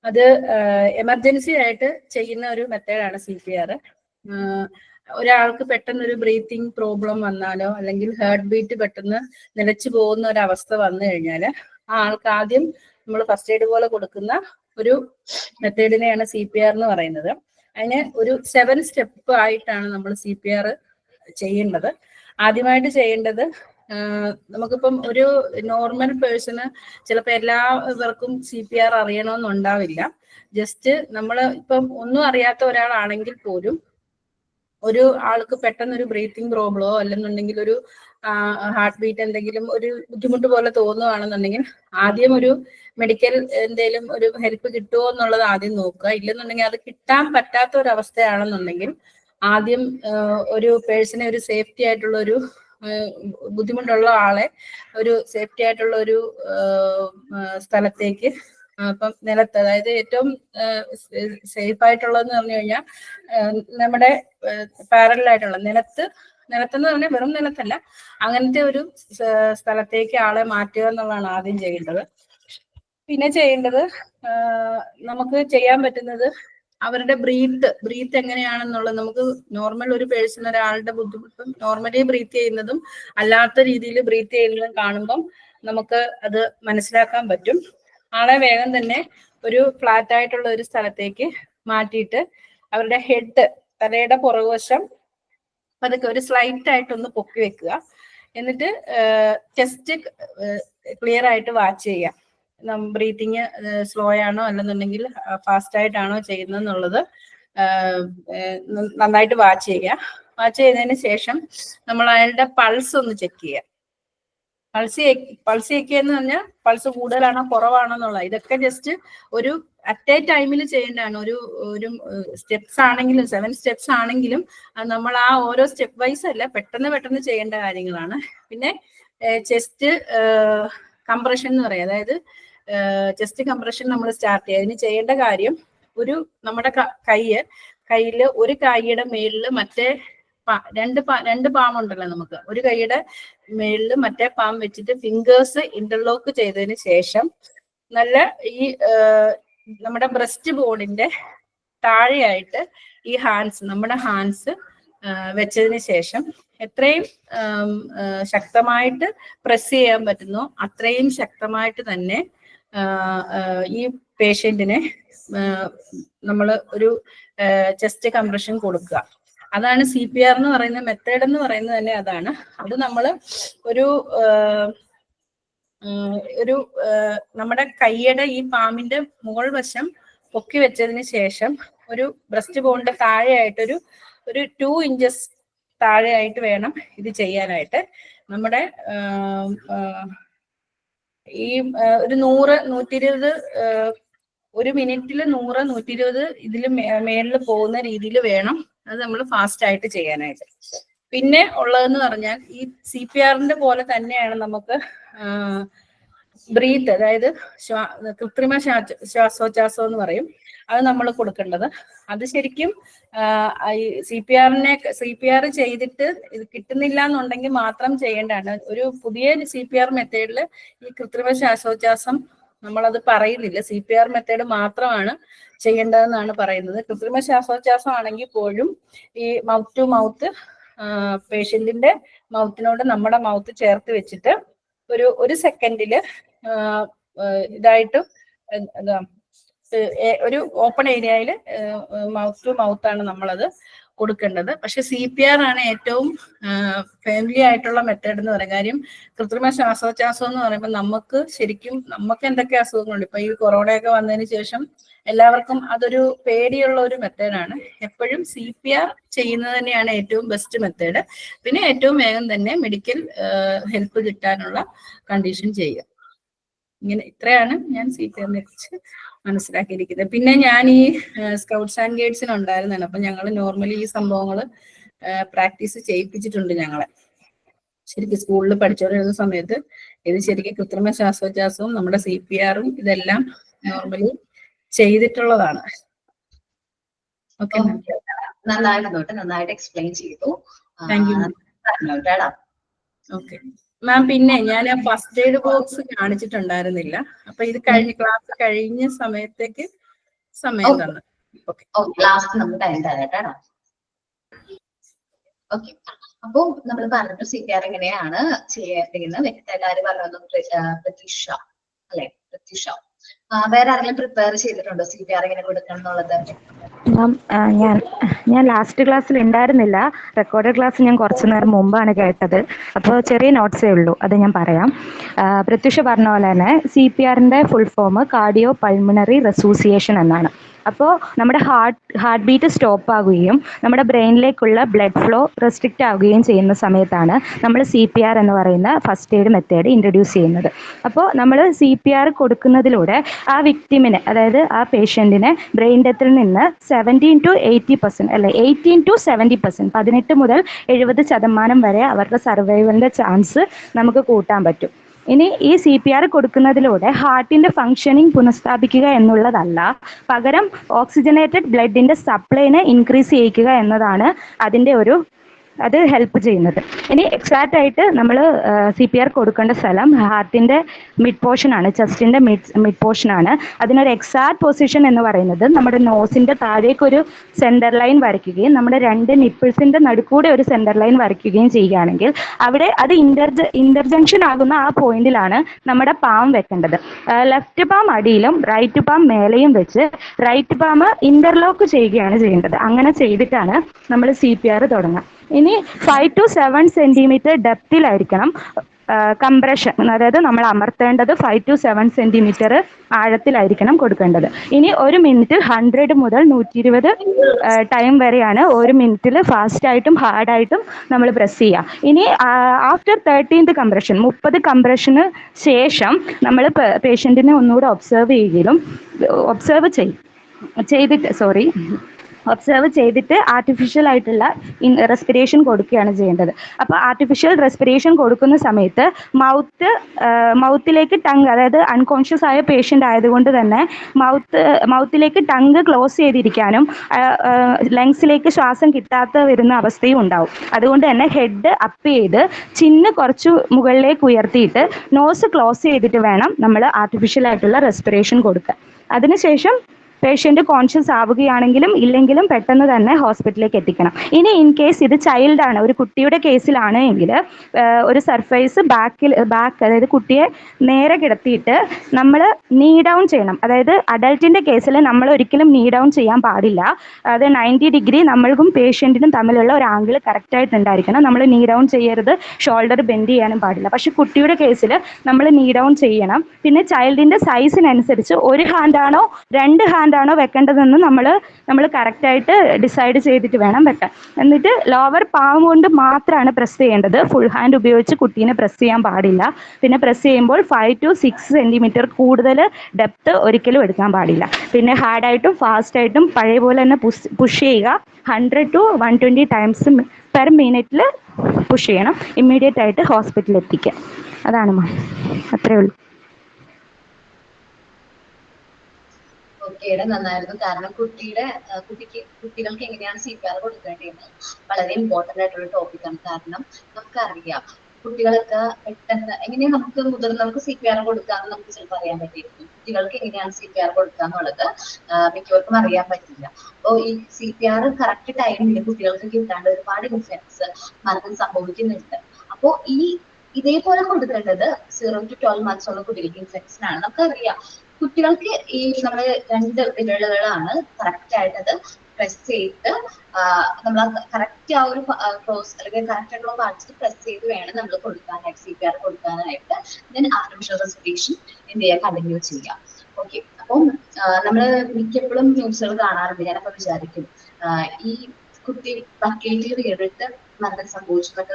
അത് എമർജൻസി ആയിട്ട് ചെയ്യുന്ന ഒരു മെത്തേഡാണ് CPR. ഒരാൾക്ക് പെട്ടെന്ന് ഒരു ബ്രീത്തിങ് പ്രോബ്ലം വന്നാലോ അല്ലെങ്കിൽ ഹാർട്ട് ബീറ്റ് പെട്ടെന്ന് നിലച്ചു പോകുന്ന ഒരു അവസ്ഥ വന്നു കഴിഞ്ഞാൽ ആ ആൾക്ക് ആദ്യം നമ്മൾ ഫസ്റ്റ് എയ്ഡ് പോലെ കൊടുക്കുന്ന ഒരു മെത്തേഡിനെയാണ് CPR എന്ന് പറയുന്നത്. അതിന് ഒരു 7 സ്റ്റെപ്പ് ആയിട്ടാണ് നമ്മൾ CPR ചെയ്യേണ്ടത്. ആദ്യമായിട്ട് ചെയ്യേണ്ടത്, നമുക്കിപ്പം ഒരു നോർമൽ പേഴ്സണ് ചിലപ്പോൾ എല്ലാവർക്കും CPR അറിയണമെന്നുണ്ടാവില്ല. ജസ്റ്റ് നമ്മൾ ഇപ്പം ഒന്നും അറിയാത്ത ഒരാളാണെങ്കിൽ പോലും ഒരു ആൾക്ക് പെട്ടെന്ന് ഒരു ബ്രീത്തിങ് പ്രോബ്ലമോ അല്ലെന്നുണ്ടെങ്കിൽ ഒരു ഹാർട്ട് ബീറ്റ് എന്തെങ്കിലും ഒരു ബുദ്ധിമുട്ട് പോലെ തോന്നുകയാണെന്നുണ്ടെങ്കിൽ ആദ്യം ഒരു മെഡിക്കൽ എന്തെങ്കിലും ഒരു ഹെൽപ്പ് കിട്ടുമോ എന്നുള്ളത് ആദ്യം നോക്കുക. ഇല്ലെന്നുണ്ടെങ്കിൽ അത് കിട്ടാൻ പറ്റാത്ത ഒരു അവസ്ഥയാണെന്നുണ്ടെങ്കിൽ ആദ്യം ഒരു പേഴ്സണെ ഒരു സേഫ്റ്റി ആയിട്ടുള്ള ഒരു ബുദ്ധിമുട്ടുള്ള ആളെ ഒരു സേഫ്റ്റി ആയിട്ടുള്ള ഒരു സ്ഥലത്തേക്ക്, അപ്പം നിലത്ത്, അതായത് ഏറ്റവും സേഫ് ആയിട്ടുള്ളതെന്ന് പറഞ്ഞു കഴിഞ്ഞാൽ നമ്മുടെ പാരലായിട്ടുള്ള നിലത്തെന്ന് പറഞ്ഞാൽ വെറും നിലത്തല്ല, അങ്ങനത്തെ ഒരു സ്ഥലത്തേക്ക് ആളെ മാറ്റുക എന്നുള്ളതാണ് ആദ്യം ചെയ്യേണ്ടത്. പിന്നെ ചെയ്യേണ്ടത്, നമുക്ക് ചെയ്യാൻ പറ്റുന്നത് അവരുടെ ബ്രീത്ത് എങ്ങനെയാണെന്നുള്ളത്, നമുക്ക് നോർമൽ ഒരു പേഴ്സൺ ഒരാളുടെ ബുദ്ധിമുട്ടും നോർമലി ബ്രീത്ത് ചെയ്യുന്നതും അല്ലാത്ത രീതിയിൽ ബ്രീത്ത് ചെയ്യുന്നതും കാണുമ്പം നമുക്ക് അത് മനസ്സിലാക്കാൻ പറ്റും. ആളെ വേഗം തന്നെ ഒരു ഫ്ലാറ്റ് ആയിട്ടുള്ള ഒരു സ്ഥലത്തേക്ക് മാറ്റിയിട്ട് അവരുടെ ഹെഡ്, തലയുടെ പുറകുവശം അതൊക്കെ ഒരു സ്ലൈറ്റ് ആയിട്ടൊന്ന് പൊക്കി വെക്കുക. എന്നിട്ട് ചെസ്റ്റ് ക്ലിയർ ആയിട്ട് വാച്ച് ചെയ്യാം. ബ്രീത്തിങ് സ്ലോ ആണോ അല്ലെന്നുണ്ടെങ്കിൽ ഫാസ്റ്റ് ആയിട്ടാണോ ചെയ്യുന്നതെന്നുള്ളത് നന്നായിട്ട് വാച്ച് ചെയ്യുക. വാച്ച് ചെയ്തതിന് ശേഷം നമ്മൾ അയാളുടെ പൾസ് ഒന്ന് ചെക്ക് ചെയ്യുക. പൾസ് ചെക്ക് എന്ന് പറഞ്ഞാൽ പൾസ് കൂടുതലാണോ കുറവാണോ എന്നുള്ളത്, ഇതൊക്കെ ജസ്റ്റ് ഒരു അറ്റ് എ ടൈമിൽ ചെയ്യേണ്ടതാണ്. ഒരു സ്റ്റെപ്സ് ആണെങ്കിലും 7 സ്റ്റെപ്സ് ആണെങ്കിലും നമ്മൾ ആ ഓരോ സ്റ്റെപ്പ് വൈസ് അല്ല, പെട്ടെന്ന് ചെയ്യേണ്ട കാര്യങ്ങളാണ്. പിന്നെ ചെസ്റ്റ് കംപ്രഷൻ എന്ന് പറയും, അതായത് ചെസ്റ്റ് കംപ്രഷൻ നമ്മൾ സ്റ്റാർട്ട് ചെയ്യുക. അതിന് ചെയ്യേണ്ട കാര്യം, നമ്മുടെ കയ്യിൽ ഒരു കൈയുടെ മേളിൽ മറ്റേ രണ്ട് പാം ഉണ്ടല്ലോ, നമുക്ക് ഒരു കൈയുടെ മേളിൽ മറ്റേ പാം വെച്ചിട്ട് ഫിംഗേഴ്സ് ഇന്റർലോക്ക് ചെയ്തതിന് ശേഷം നല്ല ഈ നമ്മുടെ ബ്രസ്റ്റ് ബോണിന്റെ താഴെയായിട്ട് ഈ നമ്മുടെ ഹാൻഡ്സ് വെച്ചതിന് ശേഷം എത്രയും ശക്തമായിട്ട് പ്രസ് ചെയ്യാൻ പറ്റുന്നോ അത്രയും ശക്തമായിട്ട് തന്നെ ഈ പേഷ്യന്റിനെ നമ്മൾ ഒരു ചെസ്റ്റ് കംപ്രഷൻ കൊടുക്കുക. അതാണ് CPR എന്ന് പറയുന്ന മെത്തേഡ് എന്ന് പറയുന്നത് തന്നെ അതാണ്. അത് നമ്മൾ ഒരു നമ്മുടെ കൈയുടെ ഈ പാമ്പിന്റെ മുകൾ വശം പൊക്കി വെച്ചതിന് ശേഷം ഒരു ബ്രസ്റ്റ് ബോണിന്റെ താഴെയായിട്ടൊരു 2 ഇഞ്ചസ് താഴെയായിട്ട് വേണം ഇത് ചെയ്യാനായിട്ട്. നമ്മുടെ ഈ ഒരു 100-120 ഒരു മിനിറ്റിൽ 100-120 ഇതിൽ മേളിൽ പോകുന്ന രീതിയിൽ വേണം അത് നമ്മൾ ഫാസ്റ്റ് ആയിട്ട് ചെയ്യാനായിട്ട്. പിന്നെ ഉള്ളതെന്ന് പറഞ്ഞാൽ ഈ CPRന്റെ പോലെ തന്നെയാണ് നമുക്ക് ബ്രീത്ത്, അതായത് കൃത്രിമ ശ്വാസോച്ഛ്വാസം എന്ന് പറയും, അത് നമ്മൾ കൊടുക്കേണ്ടത്. അത് ശരിക്കും CPR ചെയ്തിട്ട് ഇത് കിട്ടുന്നില്ല എന്നുണ്ടെങ്കിൽ മാത്രം ചെയ്യേണ്ടതാണ്. ഒരു പുതിയ CPR മെത്തേഡിൽ ഈ കൃത്രിമ ശ്വാസോച്ഛ്വാസം നമ്മളത് പറയുന്നില്ല, CPR മെത്തേഡ് മാത്രമാണ് ചെയ്യേണ്ടതെന്നാണ് പറയുന്നത്. കൃത്രിമ ശ്വാസോച്ഛ്വാസം ആണെങ്കിൽ പോലും ഈ മൗത്ത് ടു മൗത്ത് പേഷ്യന്റിന്റെ മൗത്തിനോട് നമ്മുടെ മൗത്ത് ചേർത്ത് വെച്ചിട്ട് ഒരു സെക്കൻഡില് ഇതായിട്ട് ഒരു ഓപ്പൺ ഏരിയയിൽ മൗത്ത് ടു മൗത്ത് ആണ് നമ്മളത് കൊടുക്കേണ്ടത്. പക്ഷെ CPR ആണ് ഏറ്റവും ഫാമിലി ആയിട്ടുള്ള മെത്തേഡ് എന്ന് പറയുന്നത്. കാര്യം കൃത്രിമ ശ്വാസോച്ഛ്വാസം എന്ന് പറയുമ്പോൾ നമുക്ക് എന്തൊക്കെ അസുഖങ്ങളുണ്ട്. ഇപ്പൊ ഈ കൊറോണയൊക്കെ വന്നതിന് ശേഷം എല്ലാവർക്കും അതൊരു പേടിയുള്ള ഒരു മെത്തേഡാണ്. എപ്പോഴും CPR ചെയ്യുന്നത് തന്നെയാണ് ഏറ്റവും ബെസ്റ്റ് മെത്തേഡ്. പിന്നെ ഏറ്റവും വേഗം തന്നെ മെഡിക്കൽ ഹെൽപ്പ് കിട്ടാനുള്ള കണ്ടീഷൻ ചെയ്യുക. ഇത്രയാണ് ഞാൻ CPRനെ കുറിച്ച് മനസ്സിലാക്കിയിരിക്കുന്നത്. പിന്നെ ഞാൻ ഈ സ്കൗട്ട്സ് ആൻഡ് ഗൈഡ്സിന് ഉണ്ടായിരുന്നതാണ്. അപ്പൊ ഞങ്ങൾ നോർമലി ഈ സംഭവങ്ങൾ പ്രാക്ടീസ് ചെയ്യിപ്പിച്ചിട്ടുണ്ട് ഞങ്ങളെ. ശരിക്കും സ്കൂളിൽ പഠിച്ചുകൊണ്ടിരുന്ന സമയത്ത് ഇത് ശരിക്കും കൃത്രിമ ശ്വാസോച്ഛ്വാസവും നമ്മുടെ CPRഉം ഇതെല്ലാം നോർമലി ചെയ്തിട്ടുള്ളതാണ്. ഓക്കെ, നന്നായിട്ട് എക്സ്പ്ലെയിൻ ചെയ്തു. Thank you. ഓക്കെ മാം, പിന്നെ ഞാൻ ഫസ്റ്റ് എയ്ഡ് ബോക്സ് കാണിച്ചിട്ടുണ്ടായിരുന്നില്ല. അപ്പൊ ഇത് ക്ലാസ് കഴിഞ്ഞ സമയത്തേക്ക് സമയം തന്നു. ലാസ്റ്റ് നമുക്ക് ടൈം തരാം. ഓക്കെ, അപ്പൊ നമ്മൾ പറഞ്ഞു CPR എങ്ങനെയാണ് ചെയ്യുന്നത്. എല്ലാവരും പറഞ്ഞു പ്രതീക്ഷ അല്ലെ? പ്രതീക്ഷ വേറെ ആരെങ്കിലും പ്രിപ്പയർ ചെയ്തിട്ടുണ്ടോ CPR എങ്ങനെ കൊടുക്കണം എന്നുള്ളത്? ഞാൻ ലാസ്റ്റ് ക്ലാസ്സിൽ ഉണ്ടായിരുന്നില്ല. റെക്കോർഡഡ് ക്ലാസ് ഞാൻ കുറച്ചു നേരം മുമ്പാണ് കേട്ടത്. അപ്പോൾ ചെറിയ നോട്ട്സേ ഉള്ളൂ, അത് ഞാൻ പറയാം. പ്രത്യുഷ പറഞ്ഞ പോലെ തന്നെ CPRന്റെ ഫുൾ ഫോം കാർഡിയോ പൾമിനറി റെസൂസിയേഷൻ എന്നാണ്. അപ്പോൾ നമ്മുടെ ഹാർട്ട് ബീറ്റ് സ്റ്റോപ്പ് ആകുകയും നമ്മുടെ ബ്രെയിനിലേക്കുള്ള ബ്ലഡ് ഫ്ലോ റെസ്ട്രിക്റ്റ് ആവുകയും ചെയ്യുന്ന സമയത്താണ് നമ്മൾ CPR എന്ന് പറയുന്ന ഫസ്റ്റ് എയ്ഡ് മെത്തേഡ് ഇൻട്രൊഡ്യൂസ് ചെയ്യുന്നത്. അപ്പോൾ നമ്മൾ CPR കൊടുക്കുന്നതിലൂടെ ആ വിക്ടിമിനെ, അതായത് ആ പേഷ്യൻറ്റിനെ ബ്രെയിൻ ഡെത്തിൽ നിന്ന് 17 to 80% അല്ലെ 18 to 70%, 18 മുതൽ 70% വരെ അവരുടെ സർവൈവലിൻ്റെ ചാൻസ് നമുക്ക് കൂട്ടാൻ പറ്റും. ഇനി ഈ CPR കൊടുക്കുന്നതിലൂടെ ഹാർട്ടിന്റെ ഫങ്ഷനിങ് പുനഃസ്ഥാപിക്കുക എന്നുള്ളതല്ല, പകരം ഓക്സിജനേറ്റഡ് ബ്ലഡിന്റെ സപ്ലൈനെ ഇൻക്രീസ് ചെയ്യിക്കുക എന്നതാണ് അത് ഹെൽപ്പ് ചെയ്യുന്നത്. ഇനി എക്സാക്റ്റ് ആയിട്ട് നമ്മൾ CPR കൊടുക്കേണ്ട സ്ഥലം ഹാർട്ടിന്റെ മിഡ് പോർഷനാണ്, ചെസ്റ്റിന്റെ മിഡ് പോർഷനാണ്. അതിനൊരു എക്സാക്ട് പൊസിഷൻ എന്ന് പറയുന്നത് നമ്മുടെ നോസിന്റെ താഴേക്കൊരു സെന്റർ ലൈൻ വരയ്ക്കുകയും നമ്മുടെ 2 നിപ്പിൾസിന്റെ നടുക്കൂടെ ഒരു സെന്റർ ലൈൻ വരയ്ക്കുകയും ചെയ്യുകയാണെങ്കിൽ അവിടെ അത് ഇന്റർജംഗ്ഷൻ ആകുന്ന ആ പോയിന്റിലാണ് നമ്മുടെ പാം വെക്കേണ്ടത്. ലെഫ്റ്റ് പാം അടിയിലും റൈറ്റ് പാം മേലെയും വെച്ച് റൈറ്റ് പാം ഇന്റർലോക്ക് ചെയ്യുകയാണ് ചെയ്യേണ്ടത്. അങ്ങനെ ചെയ്തിട്ടാണ് നമ്മൾ CPR തുടങ്ങുക. ഇനി 5 to 7 സെന്റിമീറ്റർ ഡെപ്തിലായിരിക്കണം കംപ്രഷൻ, അതായത് നമ്മൾ അമർത്തേണ്ടത് 5 to 7 സെന്റിമീറ്റർ ആഴത്തിലായിരിക്കണം കൊടുക്കേണ്ടത്. ഇനി 1 മിനിറ്റ് 100 മുതൽ 120 ടൈം വരെയാണ് 1 മിനിറ്റിൽ ഫാസ്റ്റായിട്ടും ഹാർഡായിട്ടും നമ്മൾ പ്രസ് ചെയ്യുക. ഇനി ആഫ്റ്റർ 13th കംപ്രഷൻ, 30 കംപ്രഷന് ശേഷം നമ്മൾ പേഷ്യൻറ്റിനെ ഒന്നുകൂടെ ഒബ്സർവ് ചെയ്തിട്ട് ആർട്ടിഫിഷ്യൽ ആയിട്ടുള്ള റെസ്പിറേഷൻ കൊടുക്കുകയാണ് ചെയ്യേണ്ടത്. അപ്പോൾ ആർട്ടിഫിഷ്യൽ റെസ്പിറേഷൻ കൊടുക്കുന്ന സമയത്ത് മൗത്തിലേക്ക് ടങ്, അതായത് അൺകോൺഷ്യസ് ആയ പേഷ്യൻ്റ് ആയതുകൊണ്ട് തന്നെ മൗത്തിലേക്ക് ടങ് ക്ലോസ് ചെയ്തിരിക്കാനും ലങ്സിലേക്ക് ശ്വാസം കിട്ടാത്ത വരുന്ന അവസ്ഥയും ഉണ്ടാവും. അതുകൊണ്ട് തന്നെ ഹെഡ് അപ്പ് ചെയ്ത് ചിന്ന് കുറച്ച് മുകളിലേക്ക് ഉയർത്തിയിട്ട് നോസ് ക്ലോസ് ചെയ്തിട്ട് വേണം നമ്മൾ ആർട്ടിഫിഷ്യൽ ആയിട്ടുള്ള റെസ്പിറേഷൻ കൊടുക്കുക. അതിനുശേഷം പേഷ്യൻ്റ് കോൺഷ്യസ് ആവുകയാണെങ്കിലും ഇല്ലെങ്കിലും പെട്ടെന്ന് തന്നെ ഹോസ്പിറ്റലിലേക്ക് എത്തിക്കണം. ഇനി ഇൻ കേസ് ഇത് ചൈൽഡാണ്, ഒരു കുട്ടിയുടെ കേസിലാണ് എങ്കിൽ ഒരു സർഫേസ് ബാക്ക് അതായത് കുട്ടിയെ നേരെ കിടത്തിയിട്ട് നമ്മൾ നീ ഡൗൺ ചെയ്യണം. അതായത് അഡൾട്ടിൻ്റെ കേസിൽ നമ്മൾ ഒരിക്കലും നീ ഡൗൺ ചെയ്യാൻ പാടില്ല. അത് 90 ഡിഗ്രി നമ്മൾക്കും പേഷ്യൻറ്റിനും തമ്മിലുള്ള ഒരു ആംഗിൾ കറക്റ്റായിട്ട് ഉണ്ടായിരിക്കണം. നമ്മൾ നീ ഡൗൺ ചെയ്യരുത്, ഷോൾഡർ ബെൻഡ് ചെയ്യാനും പാടില്ല. പക്ഷെ കുട്ടിയുടെ കേസിൽ നമ്മൾ നീ ഡൗൺ ചെയ്യണം. പിന്നെ ചൈൽഡിൻ്റെ സൈസിനനുസരിച്ച് ഒരു ഹാൻഡാണോ 2 ഹാൻഡാണോ വെക്കേണ്ടതെന്ന് നമ്മൾ കറക്റ്റായിട്ട് ഡിസൈഡ് ചെയ്തിട്ട് വേണം വെക്കാൻ. എന്നിട്ട് ലോവർ പാം കൊണ്ട് മാത്രമാണ് പ്രസ് ചെയ്യേണ്ടത്. ഫുൾ ഹാൻഡ് ഉപയോഗിച്ച് കുട്ടീനെ പ്രസ് ചെയ്യാൻ പാടില്ല. പിന്നെ പ്രസ് ചെയ്യുമ്പോൾ 5 to 6 സെൻറ്റിമീറ്റർ കൂടുതൽ ഡെപ്ത് ഒരിക്കലും എടുക്കാൻ പാടില്ല. പിന്നെ ഹാർഡായിട്ടും ഫാസ്റ്റായിട്ടും പഴയ പോലെ തന്നെ പുഷ് ചെയ്യുക. 100 to 120 ടൈംസ് പെർ മിനിറ്റിൽ പുഷ് ചെയ്യണം. ഇമ്മീഡിയറ്റ് ആയിട്ട് ഹോസ്പിറ്റലിൽ എത്തിക്കുക. അതാണ് മാം, അത്രേ ഉള്ളൂ. ഓക്കേടെ നന്നായിരുന്നു. കാരണം കുട്ടികൾക്ക് എങ്ങനെയാണ് CPR കൊടുക്കേണ്ടതെന്ന് വളരെ ഇമ്പോർട്ടന്റ് ആയിട്ടുള്ള ടോപ്പിക്കാണ്. കാരണം നമുക്കറിയാം കുട്ടികളൊക്കെ പെട്ടെന്ന് എങ്ങനെയാണ് നമുക്ക് മുതിർന്നവർക്ക് CPR കൊടുക്കാന്ന് നമുക്ക് ചിലപ്പോൾ അറിയാൻ പറ്റിയിരിക്കും. കുട്ടികൾക്ക് എങ്ങനെയാണ് CPR കൊടുക്കാന്നുള്ളത് മിക്കവർക്കും അറിയാൻ പറ്റില്ല. അപ്പോൾ ഈ CPR കറക്റ്റ് ടൈമിൽ കുട്ടികൾക്ക് കിട്ടാണ്ട് ഒരുപാട് ഇൻഫെക്ട്സ് മരണം സംഭവിക്കുന്നുണ്ട്. അപ്പോൾ ഇതേപോലെ കൊടുക്കേണ്ടത് 0 to 12 months ഉള്ള കുട്ടികൾക്ക് ഇൻഫെക്ഷൻ ആണ്. നമുക്കറിയാം കുട്ടികൾക്ക് ഈ നമ്മള് 2 വിരലുകളാണ് കറക്റ്റ് ആയിട്ട് അത് പ്രസ് ചെയ്ത് നമ്മൾ കറക്റ്റ് ആ ഒരു ക്ലോസ് അല്ലെങ്കിൽ കറക്റ്റ് ആയിട്ടുള്ള പാർട്സ് പ്രസ് ചെയ്ത് വേണം നമ്മൾ കൊടുക്കാനായിട്ട് CPR കൊടുക്കാനായിട്ട്. ദെൻ ആർട്ടിഫിഷ്യൽ റെസ്പിറേഷൻ എന്ത് ചെയ്യുക, കണ്ടിന്യൂ ചെയ്യാം. ഓക്കെ, അപ്പം നമ്മള് മിക്കപ്പോഴും ന്യൂസുകൾ കാണാറുണ്ട്. ഞാനപ്പോ വിചാരിക്കും ഈ കുട്ടി ബക്കറ്റിൽ വീണിട്ട് മരണം സംഭവിച്ചതൊക്കെ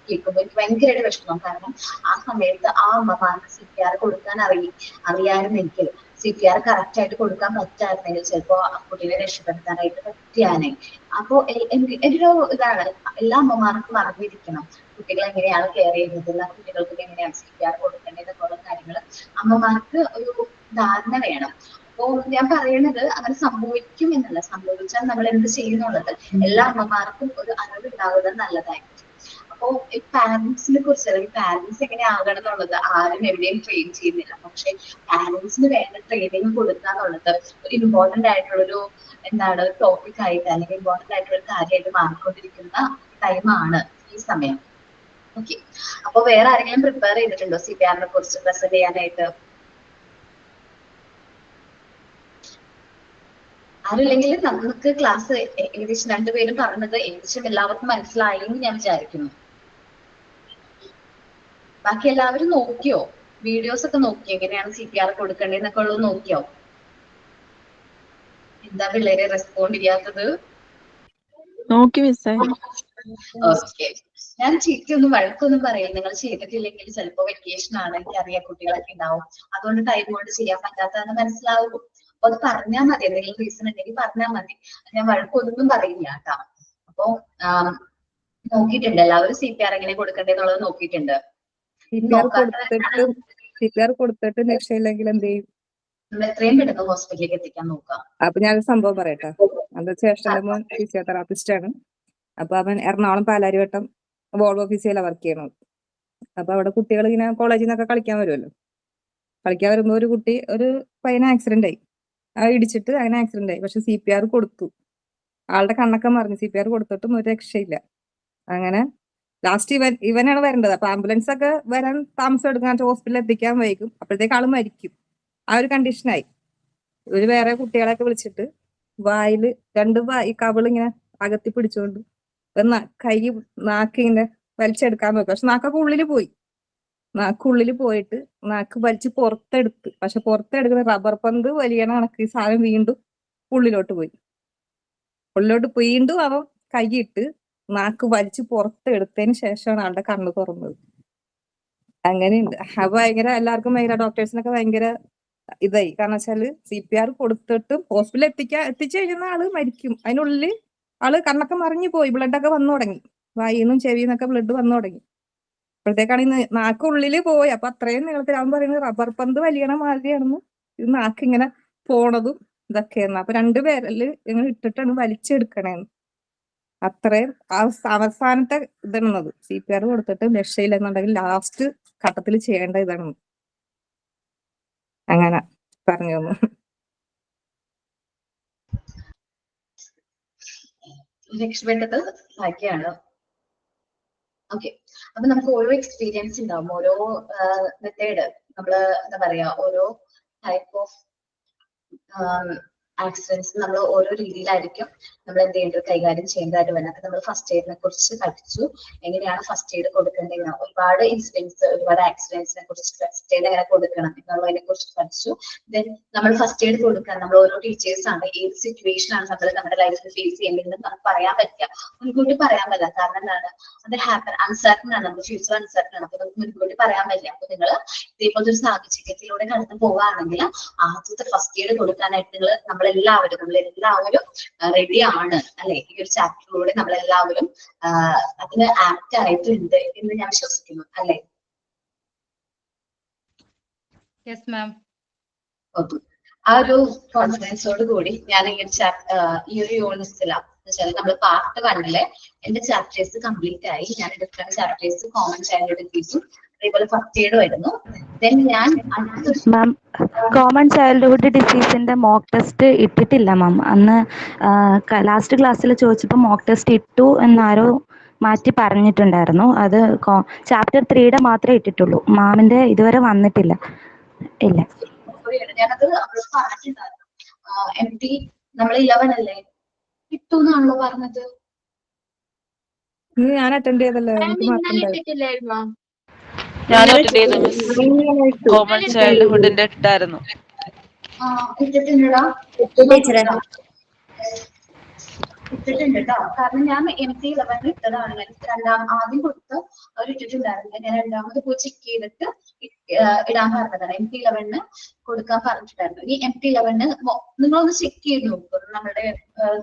കേൾക്കുമ്പോൾ എനിക്ക് ഭയങ്കരമായിട്ട് വിഷമം. കാരണം ആ സമയത്ത് ആ അമ്മമാർക്ക് CPR കൊടുക്കാൻ അറിയാമായിരുന്നെങ്കിൽ, CPR കറക്റ്റ് ആയിട്ട് കൊടുക്കാൻ പറ്റായിരുന്നെങ്കിൽ ചിലപ്പോ ആ കുട്ടീനെ രക്ഷപ്പെടുത്താനായിട്ട് പറ്റിയാനെ. അപ്പോ ഒരു ഇതാണ് എല്ലാ അമ്മമാർക്കും അറിഞ്ഞിരിക്കണം കുട്ടികളെ എങ്ങനെയാണ് കെയർ ചെയ്യുന്നത്, എല്ലാ കുട്ടികൾക്കും എങ്ങനെയാണ് CPR കൊടുക്കേണ്ടതെന്നുള്ള കാര്യങ്ങൾ അമ്മമാർക്ക് ഒരു ധാരണ വേണം. അപ്പോ ഞാൻ പറയുന്നത് അങ്ങനെ സംഭവിക്കും എന്നല്ല, സംഭവിച്ചാൽ നമ്മൾ എന്ത് ചെയ്യുന്നുള്ളത് എല്ലാ അമ്മമാർക്കും ഒരു അറിവുണ്ടാകുന്നത് നല്ലതായിരിക്കും. അപ്പോ ഈ പാരന്റ്സിനെ കുറിച്ച്, അല്ലെങ്കിൽ പാരന്റ്സ് എങ്ങനെ ആകണം എന്നുള്ളത് ആരും എവിടെയും ട്രെയിൻ ചെയ്യുന്നില്ല. പക്ഷെ പാരന്റ്സിന് വേണ്ട ട്രെയിനിങ് കൊടുക്കുക എന്നുള്ളത് ഒരു ഇമ്പോർട്ടന്റ് ആയിട്ടുള്ളൊരു ടോപ്പിക് ആയിട്ട് അല്ലെങ്കിൽ ഇമ്പോർട്ടന്റ് ആയിട്ടുള്ള ഒരു കാര്യമായിട്ട് മാറിക്കൊണ്ടിരിക്കുന്ന ടൈമാണ് ഈ സമയം. ഓക്കെ, അപ്പൊ വേറെ ആരെങ്കിലും പ്രിപ്പയർ ചെയ്തിട്ടുണ്ടോ CPR-നെ കുറിച്ച് പ്രസന്റ് ചെയ്യാനായിട്ട്? ആരില്ലെങ്കിൽ നമുക്ക് ക്ലാസ് ഏകദേശം 2 പേരും പറഞ്ഞത് ഏകദേശം എല്ലാവർക്കും മനസ്സിലായി എന്ന് ഞാൻ വിചാരിക്കുന്നു. ബാക്കി എല്ലാവരും നോക്കിയോ? വീഡിയോസ് ഒക്കെ നോക്കിയോ? എങ്ങനെയാണ് CPR കൊടുക്കേണ്ടതെന്നൊക്കെ ഉള്ളത് നോക്കിയോ? എന്താ പിള്ളേരെ റെസ്പോണ്ട് ചെയ്യാത്തത്? നോക്കി മിസ്സേ. ഓക്കെ, ഞാൻ ചീറ്റൊന്നും വഴക്കൊന്നും പറയില്ല. നിങ്ങൾ ചെയ്തിട്ടില്ലെങ്കിൽ ചിലപ്പോ വെക്കേഷൻ ആണ്, എനിക്കറിയാം കുട്ടികളൊക്കെ ഉണ്ടാവും, അതുകൊണ്ട് ടൈം കൊണ്ട് ചെയ്യാൻ പറ്റാത്തതെന്ന് മനസ്സിലാവും. അപ്പൊ അത് പറഞ്ഞാൽ മതി, എന്തെങ്കിലും റീസൺ ഉണ്ടെങ്കിൽ പറഞ്ഞാൽ മതി. ഞാൻ വഴക്കൊന്നും പറയില്ല കേട്ടോ. അപ്പൊ നോക്കിയിട്ടുണ്ട് എല്ലാവരും CPR എങ്ങനെ കൊടുക്കേണ്ടതെന്നുള്ളത് നോക്കിയിട്ടുണ്ട്. CPR കൊടുത്തിട്ട് രക്ഷയില്ലെങ്കിൽ എന്ത് ചെയ്യും? നമ്മൾ എത്രയും പെട്ടെന്ന് ഹോസ്പിറ്റലിലേക്ക് എത്തിക്കാൻ നോക്കാം. അപ്പൊ ഞാനൊരു സംഭവം പറയട്ടെ. അത് ചേഷ്ടന്റെ മോൻ ഫിസിയോതെറാപ്പിസ്റ്റ് ആണ്. അപ്പൊ അവൻ എറണാകുളം പാലാരിവട്ടം വോൾവോ ഫിസിയോയിലാണ് വർക്ക് ചെയ്യണത്. അപ്പൊ അവിടെ കുട്ടികൾ ഇങ്ങനെ കോളേജിൽ നിന്നൊക്കെ കളിക്കാൻ വരുമല്ലോ. കളിക്കാൻ വരുമ്പോ ഒരു പയ്യന് ആക്സിഡന്റ് ആയി. ഇടിച്ചിട്ട് അങ്ങനെ ആക്സിഡന്റ് ആയി. പക്ഷെ CPR കൊടുത്തു. ആളുടെ കണ്ണൊക്കെ മറിഞ്ഞു. CPR കൊടുത്തിട്ടും ഒരു രക്ഷയില്ല. അങ്ങനെ ലാസ്റ്റ് ഇവനാണ് വരേണ്ടത്. അപ്പൊ ആംബുലൻസ് ഒക്കെ വരാൻ താമസം എടുക്കാൻ, ഹോസ്പിറ്റലിൽ എത്തിക്കാൻ വൈകും. അപ്പോഴത്തേക്ക് ആള് മരിക്കും. ആ ഒരു കണ്ടീഷനായി. ഇവര് വേറെ കുട്ടികളെയൊക്കെ വിളിച്ചിട്ട് വായില് 2 കവിള് ഇങ്ങനെ അകത്തി പിടിച്ചോണ്ട് കൈ നാക്ക് ഇങ്ങനെ വലിച്ചെടുക്കാൻ നോക്കും. പക്ഷെ നാക്കൊക്കെ നാക്കുള്ളിൽ പോയിട്ട് നാക്ക് വലിച്ച് പുറത്തെടുത്ത്. പക്ഷെ പുറത്തെടുക്കുന്ന റബ്ബർ പന്ത് വലിയണ കണക്ക് ഈ സാധനം വീണ്ടും ഉള്ളിലോട്ട് പോയി. വീണ്ടും അവൻ കൈയിട്ട് നാക്ക് വലിച്ച് പുറത്തെടുത്തതിന് ശേഷമാണ് ആളുടെ കണ്ണ് തുറന്നത്. അങ്ങനെയുണ്ട്. അപ്പൊ ഭയങ്കര എല്ലാവർക്കും ഭയങ്കര ഡോക്ടേഴ്സിനൊക്കെ ഭയങ്കര ഇതായി. കാരണം വെച്ചാല് CPR കൊടുത്തിട്ടും ഹോസ്പിറ്റലിൽ എത്തിച്ചു കഴിയുന്ന ആള് മരിക്കും. അതിനുള്ളിൽ ആള് കണ്ണൊക്കെ മറിഞ്ഞു പോയി. ബ്ലഡൊക്കെ വന്നു തുടങ്ങി. വായിന്നും ചെവിന്നൊക്കെ ബ്ലഡ് വന്നു തുടങ്ങി. അപ്പോഴത്തേക്കാണ് ഈ നാക്ക് ഉള്ളില് പോയി. അപ്പൊ അത്രയും നീളത്തിൽ അവൻ പറയുന്നത് റബ്ബർ പന്ത് വലിയണ മാതിരിയാണെന്ന് ഇത് നാക്ക് ഇങ്ങനെ പോണതും ഇതൊക്കെയായിരുന്നു. അപ്പൊ 2 വിരല് ഇങ്ങനെ ഇട്ടിട്ടാണ് വലിച്ചെടുക്കണേന്ന്. അത്രയും അവസാനത്തെ ഇതാണത്. CPR കൊടുത്തിട്ട് രക്ഷയില്ലെന്നുണ്ടെങ്കിൽ ലാസ്റ്റ് ഘട്ടത്തിൽ ചെയ്യേണ്ട ഇതാണ്. അങ്ങനെ പറഞ്ഞു തന്നു. രക്ഷപ്പെട്ടത് ഭാഗ്യമാണ്. ഓക്കെ, അപ്പൊ നമുക്ക് ഓരോ എക്സ്പീരിയൻസ് ഉണ്ടാവും, ഓരോ മെത്തേഡ്, നമ്മള് എന്താ പറയാ, ഓരോ ടൈപ്പ് ഓഫ് ആക്സിഡൻസ് നമ്മൾ ഓരോ രീതിയിലായിരിക്കും നമ്മൾ എന്ത് ചെയ്യേണ്ടത്, കൈകാര്യം ചെയ്യേണ്ടതായിട്ട് വരുന്നത്. അപ്പൊ നമ്മൾ ഫസ്റ്റ് എയ്ഡിനെ കുറിച്ച് പഠിച്ചു, എങ്ങനെയാണ് ഫസ്റ്റ് എയ്ഡ് കൊടുക്കേണ്ടത്, ഒരുപാട് ഇൻസിഡൻസ്, ഒരുപാട് ആക്സിഡൻസിനെ കുറിച്ച് ഫസ്റ്റ് എയ്ഡ് എങ്ങനെ കൊടുക്കണം എന്നുള്ളതിനെ കുറിച്ച് പഠിച്ചു. ദെൻ നമ്മൾ ഫസ്റ്റ് എയ്ഡ് കൊടുക്കാൻ നമ്മൾ ഓരോ ടീച്ചേഴ്സ് ആണ്, ഏത് സിറ്റുവേഷൻ ആണ് നമ്മൾ നമ്മുടെ ലൈഫിൽ ഫേസ് ചെയ്യേണ്ടതെന്ന് നമുക്ക് പറയാൻ പറ്റില്ല, മുൻകൂട്ടി പറയാൻ പറ്റില്ല. കാരണം എന്താണ്, അത് അൺസർട്ടൺ ആണ്, നമ്മുടെ ഫ്യൂച്ചർ അൺസർട്ടൺ ആണ്, അപ്പൊ നമുക്ക് മുൻകൂട്ടി പറയാൻ പറ്റില്ല. അപ്പൊ നിങ്ങൾ ഇതേപോലത്തെ ഒരു സാഹചര്യത്തിലൂടെ കടന്നു പോവുകയാണെങ്കിൽ ആദ്യത്തെ ഫസ്റ്റ് എയ്ഡ് കൊടുക്കാനായിട്ട് നമ്മളെല്ലാവരും റെഡിയാണ് അല്ലെ? ഈ ഒരു ചാപ്റ്ററിലൂടെ നമ്മളെല്ലാവരും അതിന് ആപ്റ്റ് ആയിട്ടുണ്ട് എന്ന് ഞാൻ വിശ്വസിക്കുന്നു, അല്ലെ? ആ ഒരു കോൺഫിഡൻസോട് കൂടി ഞാൻ ഈ ഒരു യൂണിറ്റ്സിലാണ് നമ്മൾ പാർട്ട് 1 എന്റെ ചാപ്റ്റേഴ്സ് കംപ്ലീറ്റ് ആയി. ഞാൻ ഡിഫറെന്റ് ചാപ്റ്റേഴ്സ് കോമൺ ചൈൽഡ് ഡിസീസും അതേപോലെ ഫസ്റ്റ് എയ്ഡ് വരുന്നു. ദെൻ ഞാൻ മാം കോമൺ ചൈൽഡ്ഹുഡ് ഡിസീസിന്റെ മോക്ക് ടെസ്റ്റ് ഇട്ടിട്ടില്ല മാം. അന്ന് ലാസ്റ്റ് ക്ലാസ്സിൽ ചോദിച്ചപ്പോൾ മോക്ക് ടെസ്റ്റ് ഇട്ടു എന്നാരോ മാറ്റി പറഞ്ഞിട്ടുണ്ടായിരുന്നു. അത് ചാപ്റ്റർ 3യുടെ മാത്രമേ ഇട്ടിട്ടുള്ളൂ. മാമിന്റെ ഇതുവരെ വന്നിട്ടില്ല. ഇല്ല, ഞാനത് പറഞ്ഞിട്ടുണ്ടായിരുന്നു. MT നമ്മൾ 11 അല്ലേ ഇട്ടു എന്നാണല്ലോ പറഞ്ഞത്. ഞാൻ അറ്റൻഡ് ചെയ്തല്ലോ, എനിക്ക് മാത്രം ഞാൻ അറ്റൻഡ് ചെയ്തു മിസ്. കോമൺ ചൈൽഡ്ഹുഡിന്റെ ഇട്ടായിരുന്നു. ഇട്ടിട്ടുണ്ടോ കേട്ടോ. കാരണം ഞാൻ MT 11 ഇട്ടതാണ്. ആദ്യം കൊടുത്ത് അവർ ഇട്ടിട്ടുണ്ടായിരുന്നില്ല. ഞാൻ രണ്ടാമത് പോയി ചെക്ക് ചെയ്തിട്ട് ഇടാൻ പറഞ്ഞതാണ്. MT 11 കൊടുക്കാൻ പറഞ്ഞിട്ടുണ്ടായിരുന്നു. ഈ MT 11 നിങ്ങളൊന്ന് ചെക്ക് ചെയ്ത് നോക്കുക, നമ്മുടെ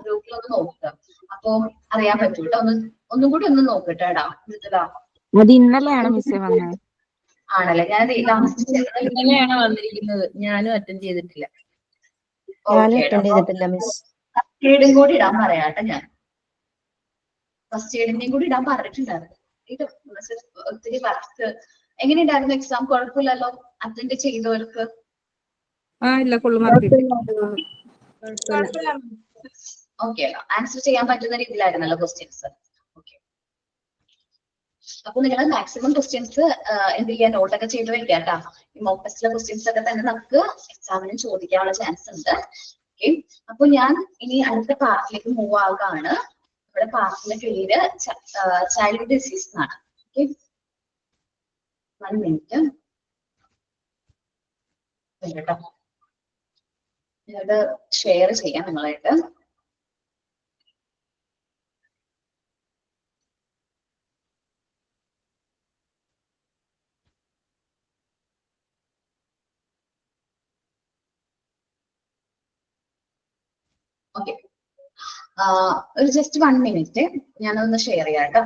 ഗ്രൂപ്പിൽ ഒന്ന് നോക്കുക, അപ്പൊ അറിയാൻ പറ്റൂ കേട്ടോ. ഒന്നും കൂടി ഒന്ന് നോക്കട്ടെ ഇടാ. അത് ഇന്നലെയാണ് മിസ്സേ വന്നത്. ആണല്ലേ? ഞാൻ ഇന്നലെയാണ് വന്നിരിക്കുന്നത്. ഞാനും അറ്റൻഡ് ചെയ്തിട്ടില്ല. ഫസ്റ്റ് എയ്ഡും കൂടി ഇടാൻ പറയാട്ടെ. ഞാൻ ഫസ്റ്റ് എയ്ഡിന്റെയും കൂടി ഇടാൻ പറഞ്ഞിട്ടുണ്ടായിരുന്നു. ഇത് ഒത്തിരി വർക്ക് എങ്ങനെയുണ്ടായിരുന്നു എക്സാം? കുഴപ്പമില്ലല്ലോ അറ്റൻഡ് ചെയ്തവർക്ക്? ഇല്ല, ഫുൾ മാർക്ക്. ഓക്കെ, ആൻസർ ചെയ്യാൻ പറ്റുന്ന രീതിയിലായിരുന്നല്ലോ ക്വസ്റ്റ്യൻസ്. ഓക്കെ, അപ്പൊ നിങ്ങൾ മാക്സിമം ക്വസ്റ്റ്യൻസ് എന്ത് ചെയ്യാൻ നോട്ടൊക്കെ ചെയ്ത് വെക്കാം കേട്ടോ. ഈ മോക്ക് ടെസ്റ്റിലെ ക്വസ്റ്റ്യൻസ് ഒക്കെ തന്നെ നമുക്ക് എക്സാമിന് ചോദിക്കാനുള്ള ചാൻസ് ഉണ്ട്. ഓക്കെ, അപ്പൊ ഞാൻ ഇനി അടുത്ത പാർട്ടിലേക്ക് മൂവ് ആവുകയാണ്. നമ്മുടെ പാർട്ടിന്റെ പേര് ചൈൽഡ് ഡിസീസ് എന്നാണ്. ഓക്കെ, 1 മിനിറ്റ് കേട്ടോ. ഞാനത് ഷെയർ ചെയ്യാം നിങ്ങളായിട്ട്. ഓക്കെ, ഒരു ജസ്റ്റ് 1 മിനിറ്റ് ഞാനൊന്ന് ഷെയർ ചെയ്യാം കേട്ടോ.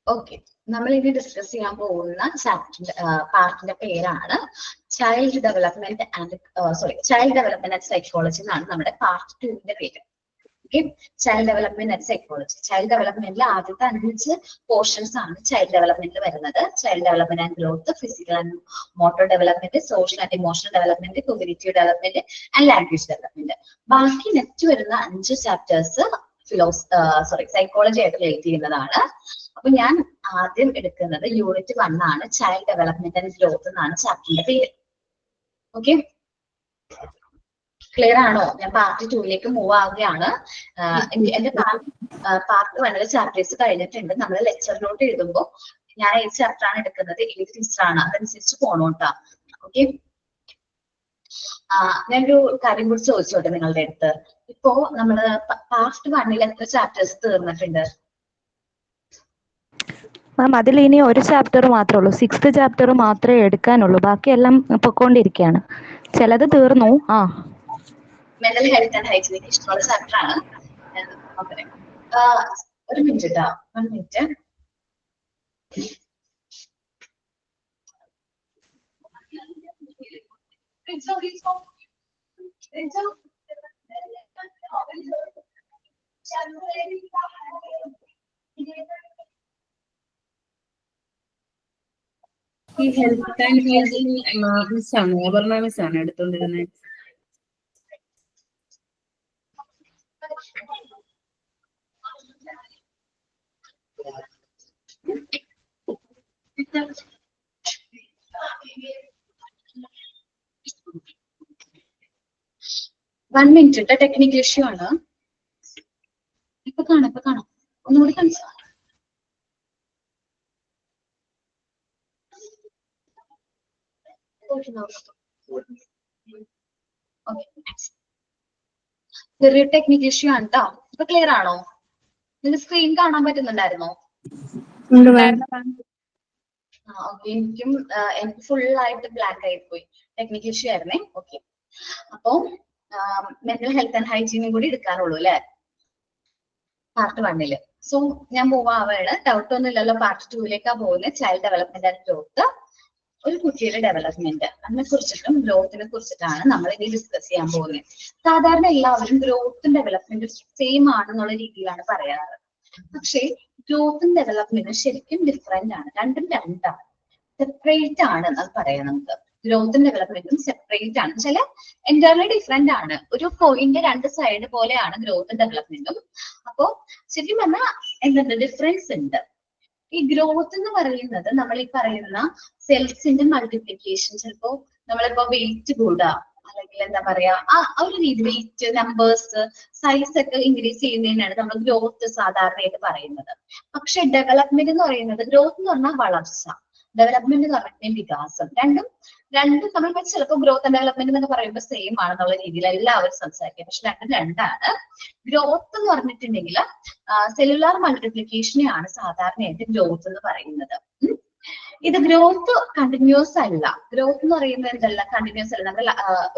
ഓക്കെ, നമ്മൾ ഇനി ഡിസ്കസ് ചെയ്യാൻ പോകുന്ന പാർട്ടിന്റെ പേരാണ് ചൈൽഡ് ഡെവലപ്മെന്റ് ആൻഡ് സൈക്കോളജി എന്നാണ് നമ്മുടെ പാർട്ട് 2ന്റെ പേര്. Okay, child development and psychology. Child ഡെവലപ്മെന്റിൽ ആദ്യത്തെ 5 പോർഷൻസ് ആണ് ചൈൽഡ് ഡെവലപ്മെന്റിൽ വരുന്നത്. Child development and growth, physical and motor development, social and emotional development, cognitive development and language development. ബാക്കി നെക്സ്റ്റ് വരുന്ന 5 ചാപ്റ്റേഴ്സ് സൈക്കോളജി ആയിട്ട് റിലേറ്റ് ചെയ്യുന്നതാണ്. അപ്പൊ ഞാൻ ആദ്യം എടുക്കുന്നത് യൂണിറ്റ് 1 ആണ്. ചൈൽഡ് ഡെവലപ്മെന്റ് ആൻഡ് ഗ്രോത്ത് എന്നാണ് ചാപ്റ്ററിന്റെ പേര്. ഓക്കെ, ക്ലിയർ ആണോ? ഞാൻ പാർട്ട് 2ലേക്ക് മൂവ് ആവുകയാണ്. എന്റെ പാർട്ട് 1 ചാപ്റ്റേഴ്സ് കഴിഞ്ഞിട്ടുണ്ട്. നമ്മൾ ലെക്ചർ നോട്ട് എഴുതുമ്പോൾ ഞാൻ ഏത് ചാപ്റ്റർ ആണ് എടുക്കുന്നത്, ഏത് ടീച്ചർ ആണ്, അതനുസരിച്ച് പോണോട്ടാ. ഓക്കെ, ഞാനൊരു കാര്യം കൂടി ചോദിച്ചോട്ടെ നിങ്ങളുടെ അടുത്ത്. ഇപ്പോ നമ്മള് പാർട്ട് 1 എത്ര ചാപ്റ്റേഴ്സ് തീർന്നിട്ടുണ്ട്? മാം അതിൽ ഇനി ഒരു ചാപ്റ്റർ മാത്രമേ ഉള്ളൂ, 6th ചാപ്റ്റർ മാത്രമേ എടുക്കാനുള്ളൂ, ബാക്കിയെല്ലാം പൊക്കോണ്ടിരിക്കുകയാണ്. ചിലത് തീർന്നു. മെന്റൽ ഹെൽത്ത് ആൻഡ് ഹൈജീനിക് ഇഷ്ടമുള്ള ചാപ്റ്റർ ആണ്. ഒരു മിനിറ്റ് കേട്ടോ, 1 മിനിറ്റ്. ഈ ഹെൽത്ത് ആൻഡ് ഹൈജീൻ മിസ്സാണ്, അപർണ മിസ്സാണ് എടുത്തോണ്ടിരുന്നത്. വൺ മിനിറ്റ്, ടെക്നിക്കൽ ഇഷ്യൂ ആണ്. ഇപ്പൊ കാണാം ഒന്നുകൂടി കാണിച്ചു. ചെറിയ ടെക്നിക്കൽ ഇഷ്യൂ ആണ് കേട്ടോ. ഇപ്പൊ ക്ലിയർ ആണോ? നിന്റെ സ്ക്രീൻ കാണാൻ പറ്റുന്നുണ്ടായിരുന്നോ? ഓക്കെ, എനിക്ക് ഫുൾ ആയിട്ട് ബ്ലാക്ക് ആയി പോയി, ടെക്നിക്കൽ ഇഷ്യൂ ആയിരുന്നേ. ഓക്കെ, അപ്പൊ മെന്റൽ ഹെൽത്ത് ആൻഡ് ഹൈജീനും കൂടി എടുക്കാറുള്ളൂ അല്ലെ പാർട്ട് 1. സോ ഞാൻ മൂവ് ആവുകയാണ്. ഡൗട്ട് ഒന്നും ഇല്ലല്ലോ. പാർട്ട് 2ലേക്കാ പോകുന്നത്. ചൈൽഡ് ഡെവലപ്മെന്റ് ആൻഡ് ഗ്രോത്ത്, ഒരു കുട്ടിയുടെ ഡെവലപ്മെന്റ്, അതിനെ കുറിച്ചിട്ടും ഗ്രോത്തിനെ കുറിച്ചിട്ടാണ് നമ്മൾ ഇനി ഡിസ്കസ് ചെയ്യാൻ പോകുന്നത്. സാധാരണ എല്ലാവരും ഗ്രോത്തും ഡെവലപ്മെന്റും സെയിം ആണെന്നുള്ള രീതിയിലാണ് പറയാറ്. പക്ഷേ ഗ്രോത്തും ഡെവലപ്മെന്റും ശരിക്കും ഡിഫറെന്റ് ആണ്. രണ്ടും രണ്ടാണ്, സെപ്പറേറ്റ് ആണ് എന്നാണ് പറയാം. നമുക്ക് ഗ്രോത്തും ഡെവലപ്മെന്റും സെപ്പറേറ്റ് ആണ്, ചില എൻറ്റയർലി ഡിഫറെന്റ് ആണ്. ഒരു കോയിന്റെ 2 സൈഡ് പോലെയാണ് ഗ്രോത്തും ഡെവലപ്മെന്റും. അപ്പോ ശരിക്കും പറഞ്ഞാൽ എന്തുണ്ട്, ഡിഫറൻസ് ഉണ്ട്. ഈ ഗ്രോത്ത് എന്ന് പറയുന്നത് നമ്മൾ ഈ പറയുന്ന സെൽസിന്റെ മൾട്ടിപ്ലിക്കേഷൻ, ചിലപ്പോ നമ്മളിപ്പോ വെയിറ്റ് കൂടുക അല്ലെങ്കിൽ എന്താ പറയാ ആ ഒരു രീതി, വെയിറ്റ്, നമ്പേഴ്സ്, സൈസ് ഒക്കെ ഇൻക്രീസ് ചെയ്യുന്നതിനാണ് നമ്മൾ ഗ്രോത്ത് സാധാരണയായിട്ട് പറയുന്നത്. പക്ഷെ ഡെവലപ്മെന്റ് എന്ന് പറയുന്നത്, ഗ്രോത്ത് എന്ന് പറഞ്ഞാൽ വളർച്ച, ഡെവലപ്മെന്റ് എന്ന് പറഞ്ഞാൽ വികാസം. രണ്ടും നമ്മൾ ചിലപ്പോൾ ഗ്രോത്ത് ആൻഡ് ഡെവലപ്മെന്റ് എന്നൊക്കെ പറയുമ്പോൾ സെയിം ആണെന്നുള്ള രീതിയിൽ എല്ലാവരും സംസാരിക്കും. പക്ഷെ രണ്ടാണ്. ഗ്രോത്ത് എന്ന് പറഞ്ഞിട്ടുണ്ടെങ്കിൽ സെല്ലുലാർ മൾട്ടിപ്ലിക്കേഷനെയാണ് സാധാരണയായിട്ട് ഗ്രോത്ത് എന്ന് പറയുന്നത്. ഇത് ഗ്രോത്ത് കണ്ടിന്യൂസ് അല്ല. ഗ്രോത്ത് എന്ന് പറയുന്നത് എന്തല്ല, കണ്ടിന്യൂസ് അല്ല. നമ്മൾ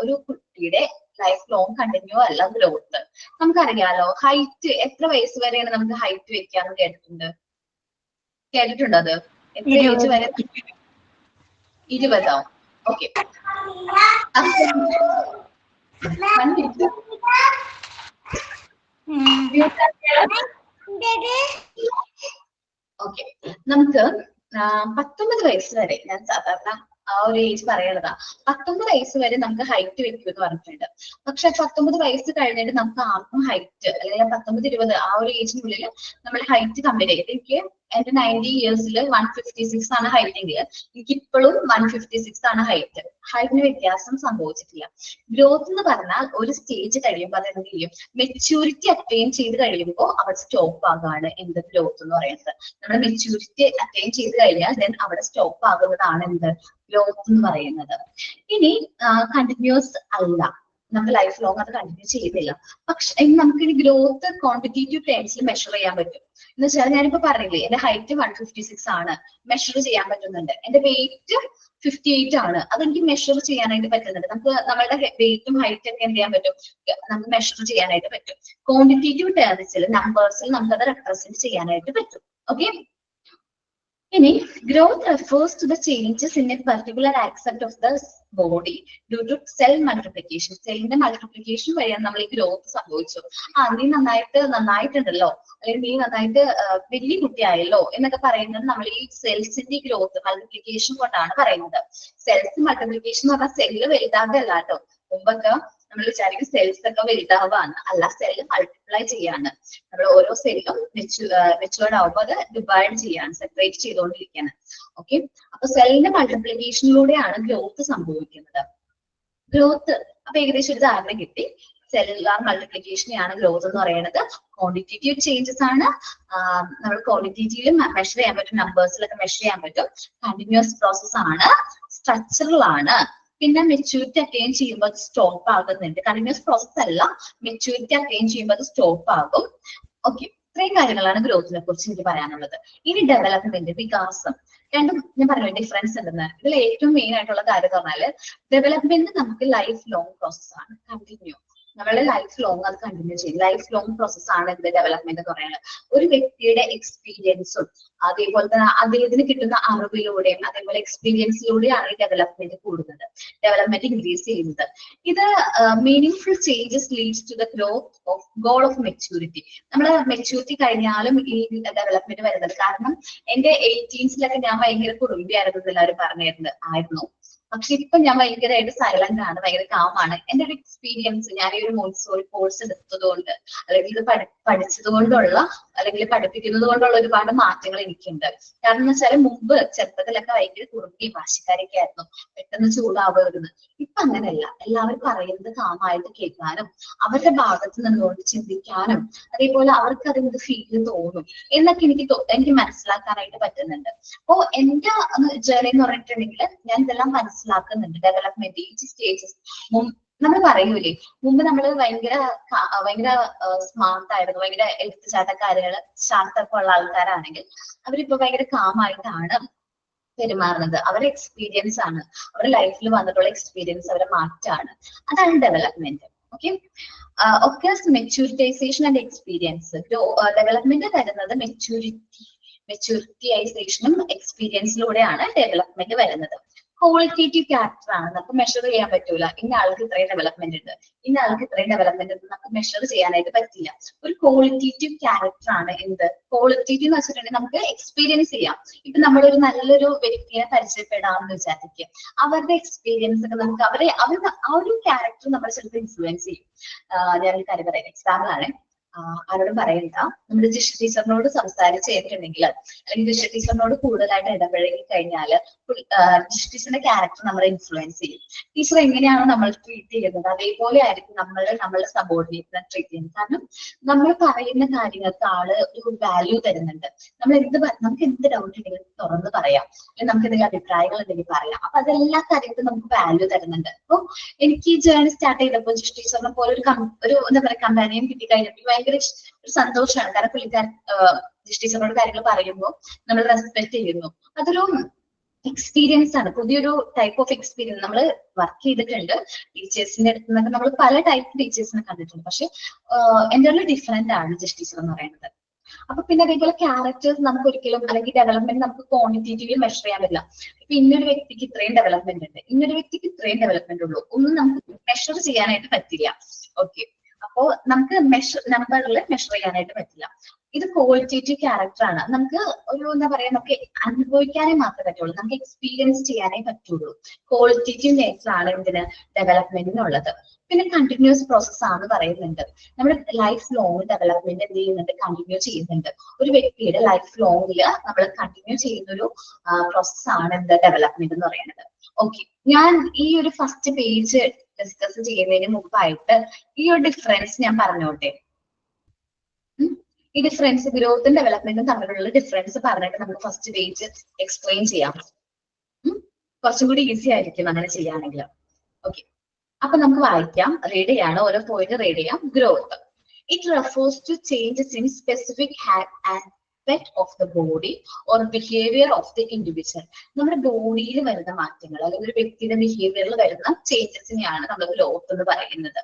ഒരു കുട്ടിയുടെ ലൈഫ് ലോങ് കണ്ടിന്യൂ അല്ല ഗ്രോത്ത്. നമുക്കറിയാലോ, ഹൈറ്റ് എത്ര വയസ്സ് വരെയാണ് നമുക്ക് ഹൈറ്റ് വെക്കാന്ന് കേട്ടിട്ടുണ്ടോ? അത് എത്ര ഏജ് വരെ? 20. ഓക്കെ, ഓക്കെ, നമുക്ക് 19 വയസ്സ് വരെ, ഞാൻ സാധാരണ ആ ഒരു ഏജ് പറയണതാ, 19 വയസ്സ് വരെ നമുക്ക് ഹൈറ്റ് വെക്കൂ എന്ന് പറഞ്ഞിട്ടുണ്ട്. പക്ഷെ 19 വയസ്സ് കഴിഞ്ഞിട്ട് നമുക്ക് ആർക്കും ഹൈറ്റ്, അല്ലെങ്കിൽ 19-20 ആ ഒരു ഏജിനുള്ളിൽ നമ്മൾ ഹൈറ്റ് കമ്പയർ ചെയ്ത്, എനിക്ക് എന്റെ 90 ഇയേഴ്സിൽ 156 ആണ് ഹൈറ്റ് എങ്കിൽ എനിക്ക് ഇപ്പോഴും 156 ആണ് ഹൈറ്റ്. ഹൈറ്റിന് വ്യത്യാസം സംഭവിച്ചിട്ടില്ല. ഗ്രോത്ത് എന്ന് പറഞ്ഞാൽ ഒരു സ്റ്റേജ് കഴിയുമ്പോൾ അത് എന്ത് ചെയ്യും, മെച്യൂരിറ്റി അറ്റൈൻ ചെയ്ത് കഴിയുമ്പോൾ അവിടെ സ്റ്റോപ്പ് ആകാണ് എന്ത് ഗ്രോത്ത് എന്ന് പറയുന്നത്. നമ്മൾ മെച്യൂരിറ്റി അറ്റൈൻ ചെയ്ത് കഴിഞ്ഞാൽ ദെൻ അവിടെ സ്റ്റോപ്പ് ആകുന്നതാണ് എന്ത് ഗ്രോത്ത് എന്ന് പറയുന്നത്. ഇനി കണ്ടിന്യൂസ് അല്ല, നമുക്ക് ലൈഫ് ലോങ് അത് കണ്ടിന്യൂ ചെയ്യുന്നില്ല. പക്ഷെ നമുക്ക് ഇനി ഗ്രോത്ത് ക്വാണ്ടിറ്റേറ്റീവ് ടേംസിൽ മെഷർ ചെയ്യാൻ പറ്റും. എന്ന് വെച്ചാൽ ഞാനിപ്പോ പറഞ്ഞില്ലേ, എന്റെ ഹൈറ്റ് 156 ആണ്, മെഷർ ചെയ്യാൻ പറ്റുന്നുണ്ട്. എന്റെ വെയിറ്റ് 58 ആണ്, അതെനിക്ക് മെഷർ ചെയ്യാനായിട്ട് പറ്റുന്നുണ്ട്. നമുക്ക് നമ്മളുടെ വെയിറ്റും ഹൈറ്റും ഒക്കെ എന്ത് ചെയ്യാൻ പറ്റും, നമുക്ക് മെഷർ ചെയ്യാനായിട്ട് പറ്റും. ക്വാണ്ടിറ്റേറ്റീവ് ടേംസിൽ, നമ്പേഴ്സിൽ നമുക്കത് റെപ്രസെന്റ് ചെയ്യാനായിട്ട് പറ്റും. ഓക്കെ, ഇനി growth refers to the changes in a particular aspect of the body due to cell multiplication. സെല്ലിന്റെ മൾട്ടിപ്ലിക്കേഷൻ വഴിയാണ് നമ്മൾ ഈ ഗ്രോത്ത് സംഭവിച്ചു. നീ നന്നായിട്ടുണ്ടല്ലോ, അല്ലെങ്കിൽ നീ നന്നായിട്ട് വലിയ കുട്ടിയായല്ലോ എന്നൊക്കെ പറയുന്നത് നമ്മൾ ഈ സെൽസിന്റെ ഗ്രോത്ത് മൾട്ടിപ്ലിക്കേഷൻ കൊണ്ടാണ് പറയുന്നത്. സെൽസ് മൾട്ടിപ്ലിക്കേഷൻ എന്ന് പറഞ്ഞാൽ സെല്ല് വലുതാകല്ല കേട്ടോ. മുമ്പൊക്കെ നമ്മൾ വിചാരിക്കും സെൽസ് ഒക്കെ വലുതാവാന്ന്, അല്ല, സെല്ല് മൾട്ടിപ്ലൈ ചെയ്യാണ്. നമ്മൾ ഓരോ സെല്ലും മെച്ചുവേർഡ് ആവുമ്പോൾ അത് ഡിവൈഡ് ചെയ്യാണ്, സെപ്പറേറ്റ് ചെയ്തുകൊണ്ടിരിക്കുകയാണ്. ഓക്കെ, അപ്പൊ സെല്ലിന്റെ മൾട്ടിപ്ലിക്കേഷനിലൂടെയാണ് ഗ്രോത്ത് സംഭവിക്കുന്നത്. ഗ്രോത്ത് അപ്പൊ ഏകദേശം ഒരു ധാരണ കിട്ടി. സെല്ലുലാർ മൾട്ടിപ്ലിക്കേഷനെയാണ് ഗ്രോത്ത് എന്ന് പറയുന്നത്. ക്വാണ്ടിറ്റേറ്റീവ് ചേഞ്ചസ് ആണ്. നമ്മൾ ക്വാണ്ടിറ്റേറ്റീവിൽ മെഷർ ചെയ്യാൻ പറ്റും, നമ്പേഴ്സിലൊക്കെ മെഷർ ചെയ്യാൻ പറ്റും. കണ്ടിന്യൂസ് പ്രോസസ് ആണ്, സ്ട്രക്ചറൽ ആണ്. പിന്നെ മെച്യൂരിറ്റി അറ്റൈൻ ചെയ്യുമ്പോൾ അത് സ്റ്റോപ്പ് ആകുന്നുണ്ട്. കണ്ടിന്യൂസ് പ്രോസസ് അല്ല, മെച്യൂരിറ്റി അറ്റൈൻ ചെയ്യുമ്പോൾ അത് സ്റ്റോപ്പ് ആകും. ഓക്കെ, ഇത്രയും കാര്യങ്ങളാണ് ഗ്രോത്തിനെ കുറിച്ച് എനിക്ക് പറയാനുള്ളത്. ഇനി ഡെവലപ്മെന്റ്, വികാസം, രണ്ടും ഞാൻ പറഞ്ഞു ഡിഫറൻസ് ഉണ്ടെന്ന്. ഇതിൽ ഏറ്റവും മെയിൻ ആയിട്ടുള്ള കാര്യം എന്ന് പറഞ്ഞാല് ഡെവലപ്മെന്റ് നമുക്ക് ലൈഫ് ലോങ് പ്രോസസ് ആണ്, കണ്ടിന്യൂ. നമ്മുടെ ലൈഫ് ലോങ് അത് കണ്ടിന്യൂ ചെയ്യും. ലൈഫ് ലോങ് പ്രോസസ് ആണ് ഇതിന്റെ ഡെവലപ്മെന്റ് എന്ന് പറയുന്നത്. ഒരു വ്യക്തിയുടെ എക്സ്പീരിയൻസും അതേപോലെ തന്നെ അദ്ദേഹത്തിന് കിട്ടുന്ന അറിവിലൂടെയും അതേപോലെ എക്സ്പീരിയൻസിലൂടെയാണ് ഈ ഡെവലപ്മെന്റ് കൂടുന്നത്, ഡെവലപ്മെന്റ് ഇൻക്രീസ് ചെയ്യുന്നത്. ഇത് meaningful changes leads to the growth of goal of maturity. നമ്മൾ മെച്യൂരിറ്റി കഴിഞ്ഞാലും ഈ ഡെവലപ്മെന്റ് വരുന്നത്. കാരണം എന്റെ 18സിലൊക്കെ ഞാൻ ഭയങ്കര കുടുംബിയായിരുന്നു എല്ലാവരും പറഞ്ഞിരുന്നു. പക്ഷെ ഇപ്പൊ ഞാൻ ഭയങ്കരമായിട്ട് സൈലന്റ് ആണ്, ഭയങ്കര കാമാണ്. എന്റെ ഒരു എക്സ്പീരിയൻസ്, ഞാൻ ഈ ഒരു മോണ്ടിസോറി കോഴ്സ് എടുത്തത് കൊണ്ട് അല്ലെങ്കിൽ ഇത് പഠിച്ചത് കൊണ്ടുള്ള അല്ലെങ്കിൽ പഠിപ്പിക്കുന്നത് കൊണ്ടുള്ള ഒരുപാട് മാറ്റങ്ങൾ എനിക്കുണ്ട്. കാരണം എന്ന് വെച്ചാൽ മുമ്പ് ചെറുപ്പത്തിലൊക്കെ ഭയങ്കര കുറുമ്പി ഭാഷക്കാരൊക്കെ ആയിരുന്നു, പെട്ടെന്ന് ചൂടാവുന്നത്. ഇപ്പൊ അങ്ങനെയല്ല, എല്ലാവരും പറയുന്നത് കാമായിട്ട് കേൾക്കാനും അവരുടെ ഭാഗത്ത് നിന്നുകൊണ്ട് ചിന്തിക്കാനും അതേപോലെ അവർക്ക് അതിന്റെ ഫീൽ തോന്നും എന്നൊക്കെ എനിക്ക് മനസ്സിലാക്കാനായിട്ട് പറ്റുന്നുണ്ട്. അപ്പോ എന്റെ ജേർണി എന്ന് പറഞ്ഞിട്ടുണ്ടെങ്കിൽ ഞാൻ ഇതെല്ലാം മനസ്സിലാക്കുന്നുണ്ട്. ഡെവലപ്മെന്റ് ഈ സ്റ്റേജസ് നമ്മൾ പറയൂലേ, മുമ്പ് നമ്മൾ ഭയങ്കര സ്മാർട്ട് ആയിരുന്നു, ഭയങ്കര എടുത്തുചാട്ടക്കാരുകള് ഷാർട്ടൊക്കെ ഉള്ള ആൾക്കാരാണെങ്കിൽ അവരിപ്പോ ഭയങ്കര കാമായിട്ടാണ് പെരുമാറുന്നത്. അവരുടെ എക്സ്പീരിയൻസ് ആണ്, അവരുടെ ലൈഫിൽ വന്നിട്ടുള്ള എക്സ്പീരിയൻസ് അവരുടെ മാറ്റാണ്. അതാണ് development. Okay, maturitisation and experience. Development വരുന്നത് മെച്യൂരിറ്റൈസേഷനും എക്സ്പീരിയൻസിലൂടെയാണ് ഡെവലപ്മെന്റ് വരുന്നത്. ക്വാളിറ്റേറ്റീവ് ക്യാരക്ടർ ആണ്, നമുക്ക് മെഷർ ചെയ്യാൻ പറ്റൂല. ഇന്ന ആൾക്ക് ഇത്രയും ഡെവലപ്മെന്റ് ഉണ്ട്, ഇന്ന ആൾക്ക് ഇത്രയും ഡെവലപ്മെന്റ് ഉണ്ട്, നമുക്ക് മെഷർ ചെയ്യാനായിട്ട് പറ്റില്ല. ഒരു ക്വാളിറ്റേറ്റീവ് ക്യാരക്ടർ ആണ് എന്ത്? ക്വാളിറ്റേറ്റീവ് എന്ന് വെച്ചിട്ടുണ്ടെങ്കിൽ നമുക്ക് എക്സ്പീരിയൻസ് ചെയ്യാം. ഇപ്പൊ നമ്മളൊരു നല്ലൊരു വ്യക്തിയെ പരിചയപ്പെടാമെന്ന് വിചാരിക്കുക, അവരുടെ എക്സ്പീരിയൻസ് ഒക്കെ നമുക്ക് അവരുടെ ആ ഒരു ക്യാരക്ടർ നമ്മൾ ചിലപ്പോൾ ഇൻഫ്ലുവൻസ് ചെയ്യും. ഞാനൊരു കാര്യം പറയാം, എക്സാമ്പിൾ ആണ്. ആരോടും പറയണ്ട, നമ്മുടെ ജിഷ ടീച്ചറിനോട് സംസാരിച്ച് കഴിഞ്ഞിട്ടുണ്ടെങ്കിൽ അല്ലെങ്കിൽ ജിഷ ടീച്ചറിനോട് കൂടുതലായിട്ട് ഇടപഴകി കഴിഞ്ഞാല് ജിഷ ടീച്ചറിന്റെ ക്യാരക്ടർ നമ്മളെ ഇൻഫ്ലുവൻസ് ചെയ്യും. ടീച്ചർ എങ്ങനെയാണോ നമ്മൾ ട്രീറ്റ് ചെയ്യുന്നത് അതേപോലെ ആയിരിക്കും നമ്മളുടെ സബോർഡിനേറ്റിനെ ട്രീറ്റ് ചെയ്യുന്നത്. കാരണം നമ്മൾ പറയുന്ന കാര്യങ്ങൾക്ക് ആള് ഒരു വാല്യൂ തരുന്നുണ്ട്. നമുക്ക് എന്ത് ഡൗട്ട് ഉണ്ടെങ്കിലും തുറന്ന് പറയാം, അല്ലെങ്കിൽ നമുക്ക് എന്തെങ്കിലും അഭിപ്രായങ്ങൾ ഉണ്ടെങ്കിൽ പറയാം. അപ്പൊ അതെല്ലാ കാര്യത്തിലും നമുക്ക് വാല്യൂ തരുന്നുണ്ട്. അപ്പൊ എനിക്ക് ഈ ജേർണി സ്റ്റാർട്ട് ചെയ്തപ്പോൾ ജിഷ ടീച്ചറിനെ പോലെ ഒരു എന്താ പറയുക കമ്പാനിയൻ കിട്ടി കഴിഞ്ഞപ്പോൾ ഭയങ്കര ഒരു സന്തോഷമാണ്. കാരണം പുള്ളിക്കാരൻ ജിഷ ടീച്ചറിനോട് കാര്യങ്ങൾ പറയുമ്പോൾ നമ്മൾ റെസ്പെക്ട് ചെയ്യുന്നു. അതൊരു എക്സ്പീരിയൻസ് ആണ്, പുതിയൊരു ടൈപ്പ് ഓഫ് എക്സ്പീരിയൻസ്. നമ്മൾ വർക്ക് ചെയ്തിട്ടുണ്ട് ടീച്ചേഴ്സിന്റെ അടുത്ത് നിന്നൊക്കെ, നമ്മൾ പല ടൈപ്പ് ടീച്ചേഴ്സിനെ കണ്ടിട്ടുണ്ട്. പക്ഷെ എൻ്റെ ഡിഫറെന്റ് ആണ് ജിഷ ടീച്ചർ എന്ന് പറയുന്നത്. അപ്പൊ പിന്നെ അതേപോലെ ക്യാരക്ടേഴ്സ് നമുക്ക് ഒരിക്കലും അല്ലെങ്കിൽ ഡെവലപ്മെന്റ് നമുക്ക് ക്വാണ്ടിറ്റേറ്റീവ്ലി മെഷർ ചെയ്യാൻ പറ്റില്ല. ഇപ്പൊ ഇന്നൊരു വ്യക്തിക്ക് ഇത്രയും ഡെവലപ്മെന്റ് ഉണ്ട്, ഇന്നൊരു വ്യക്തിക്ക് ഇത്രയും ഡെവലപ്മെന്റ് ഉള്ളൂ, ഒന്നും നമുക്ക് മെഷർ ചെയ്യാനായിട്ട് പറ്റില്ല. ഓക്കെ, അപ്പോ നമുക്ക് നമ്പറിൽ മെഷർ ചെയ്യാനായിട്ട് പറ്റില്ല. ഇത് ക്വാളിറ്റേറ്റീവ് ക്യാരക്ടർ ആണ്. നമുക്ക് ഒരു എന്താ പറയാ, നമുക്ക് അനുഭവിക്കാനേ മാത്രമേ പറ്റുള്ളൂ, നമുക്ക് എക്സ്പീരിയൻസ് ചെയ്യാനേ പറ്റുള്ളൂ. ക്വാളിറ്റേറ്റീവ് നേച്ചർ ആണ് ഇതിന് ഡെവലപ്മെന്റിനുള്ളത്. പിന്നെ കണ്ടിന്യൂസ് പ്രോസസ് ആണ് പറയുന്നുണ്ട്. നമ്മുടെ ലൈഫ് ലോങ് ഡെവലപ്മെന്റ് എന്ത് ചെയ്യുന്നുണ്ട്, കണ്ടിന്യൂ ചെയ്യുന്നുണ്ട്. ഒരു വ്യക്തിയുടെ ലൈഫ് ലോങ്ങില് നമ്മൾ കണ്ടിന്യൂ ചെയ്യുന്ന ഒരു പ്രോസസ് ആണ് എന്ത് ഡെവലപ്മെന്റ് എന്ന് പറയുന്നത്. ഓക്കെ, ഞാൻ ഈ ഒരു ഫസ്റ്റ് പേജ് ഡിസ്കസ് ചെയ്യുന്നതിന് മുമ്പായിട്ട് ഈ ഒരു ഡിഫറൻസ് ഞാൻ പറഞ്ഞോട്ടെ. ഈ ഡിഫറൻസ് ഗ്രോത്തും ഡെവലപ്മെന്റും തമ്മിലുള്ള ഡിഫറൻസ് പറഞ്ഞിട്ട് നമുക്ക് ഫസ്റ്റ് പേജ് എക്സ്പ്ലെയിൻ ചെയ്യാം. കുറച്ചും കൂടി ഈസി ആയിരിക്കും അങ്ങനെ ചെയ്യുകയാണെങ്കിൽ. ഓക്കെ, അപ്പൊ നമുക്ക് വായിക്കാം. റീഡ് ചെയ്യാണ്, ഓരോ പോയിന്റ് റീഡ് ചെയ്യാം. Growth, it refers to changes in specific aspect of the body or behavior of the individual. നമ്മുടെ ബോഡിയിൽ വരുന്ന മാറ്റങ്ങൾ അല്ലെങ്കിൽ ഒരു വ്യക്തിയുടെ ബിഹേവിയറിൽ വരുന്ന ചേഞ്ചസിനെയാണ് നമ്മൾ ഗ്രോത്ത് എന്ന് പറയുന്നത്.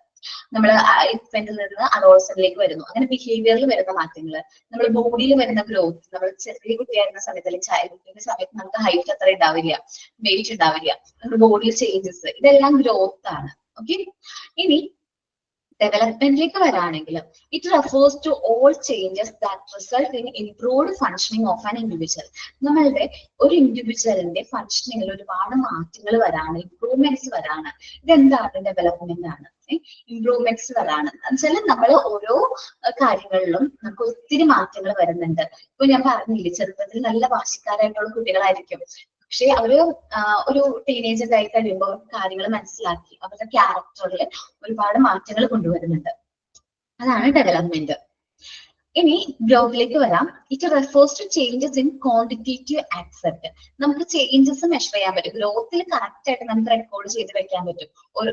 നമ്മൾ ഇൻഫന്റിൽ നിന്ന് അഡോൾസന്റിലേക്ക് വരുന്നു. അങ്ങനെ ബിഹേവിയറിൽ വരുന്ന മാറ്റങ്ങൾ, നമ്മുടെ ബോഡിയിൽ വരുന്ന ഗ്രോത്ത്. നമ്മൾ ചെറിയ കുട്ടിയായിരുന്ന സമയത്ത് അല്ലെങ്കിൽ ചൈൽഡ്ഹുഡിന്റെ സമയത്ത് നമുക്ക് ഹൈറ്റ് അത്ര ഉണ്ടാവില്ല, വെയിറ്റ് ഉണ്ടാവില്ല, നമ്മുടെ ബോഡിയിൽ ചേഞ്ചസ്, ഇതെല്ലാം ഗ്രോത്ത് ആണ്. ഓക്കെ, ഇനി ഡെവലപ്മെന്റിലേക്ക് വരാണെങ്കിൽ it refers to all changes that result in improved functioning of an individual. നമ്മളുടെ ഒരു ഇൻഡിവിജ്വലിന്റെ ഫങ്ഷനിങ്ങിൽ ഒരുപാട് മാറ്റങ്ങൾ വരാണ്, ഇംപ്രൂവ്മെന്റ്സ് വരാണ്. ഇതെന്താണ്? ഡെവലപ്മെന്റ് ആണ്. ഇംപ്രൂവ്മെന്റ്സ് വരാണ് എന്നുവെച്ചാൽ നമ്മൾ ഓരോ കാര്യങ്ങളിലും നമുക്ക് ഒത്തിരി മാറ്റങ്ങൾ വരുന്നുണ്ട്. ഇപ്പൊ ഞാൻ പറഞ്ഞില്ലേ, ചെറുപ്പത്തിൽ നല്ല വാശിക്കാരായിട്ടുള്ള കുട്ടികളായിരിക്കും, പക്ഷെ അവര് ഒരു ടീനേജർ ആയി കഴിയുമ്പോൾ കാര്യങ്ങൾ മനസ്സിലാക്കി അവരുടെ ക്യാരക്ടറിൽ ഒരുപാട് മാറ്റങ്ങൾ കൊണ്ടുവരുന്നുണ്ട്. അതാണ് ഡെവലപ്മെന്റ്. ഇനി ഗ്രോത്തിലേക്ക് വരാം. It refers to changes in quantitative aspect. നമുക്ക് ചേഞ്ചസ് മെഷർ ചെയ്യാൻ പറ്റും. ഗ്രോത്തിൽ കറക്റ്റ് ആയിട്ട് നമുക്ക് റെക്കോർഡ് ചെയ്ത് വെക്കാൻ പറ്റും.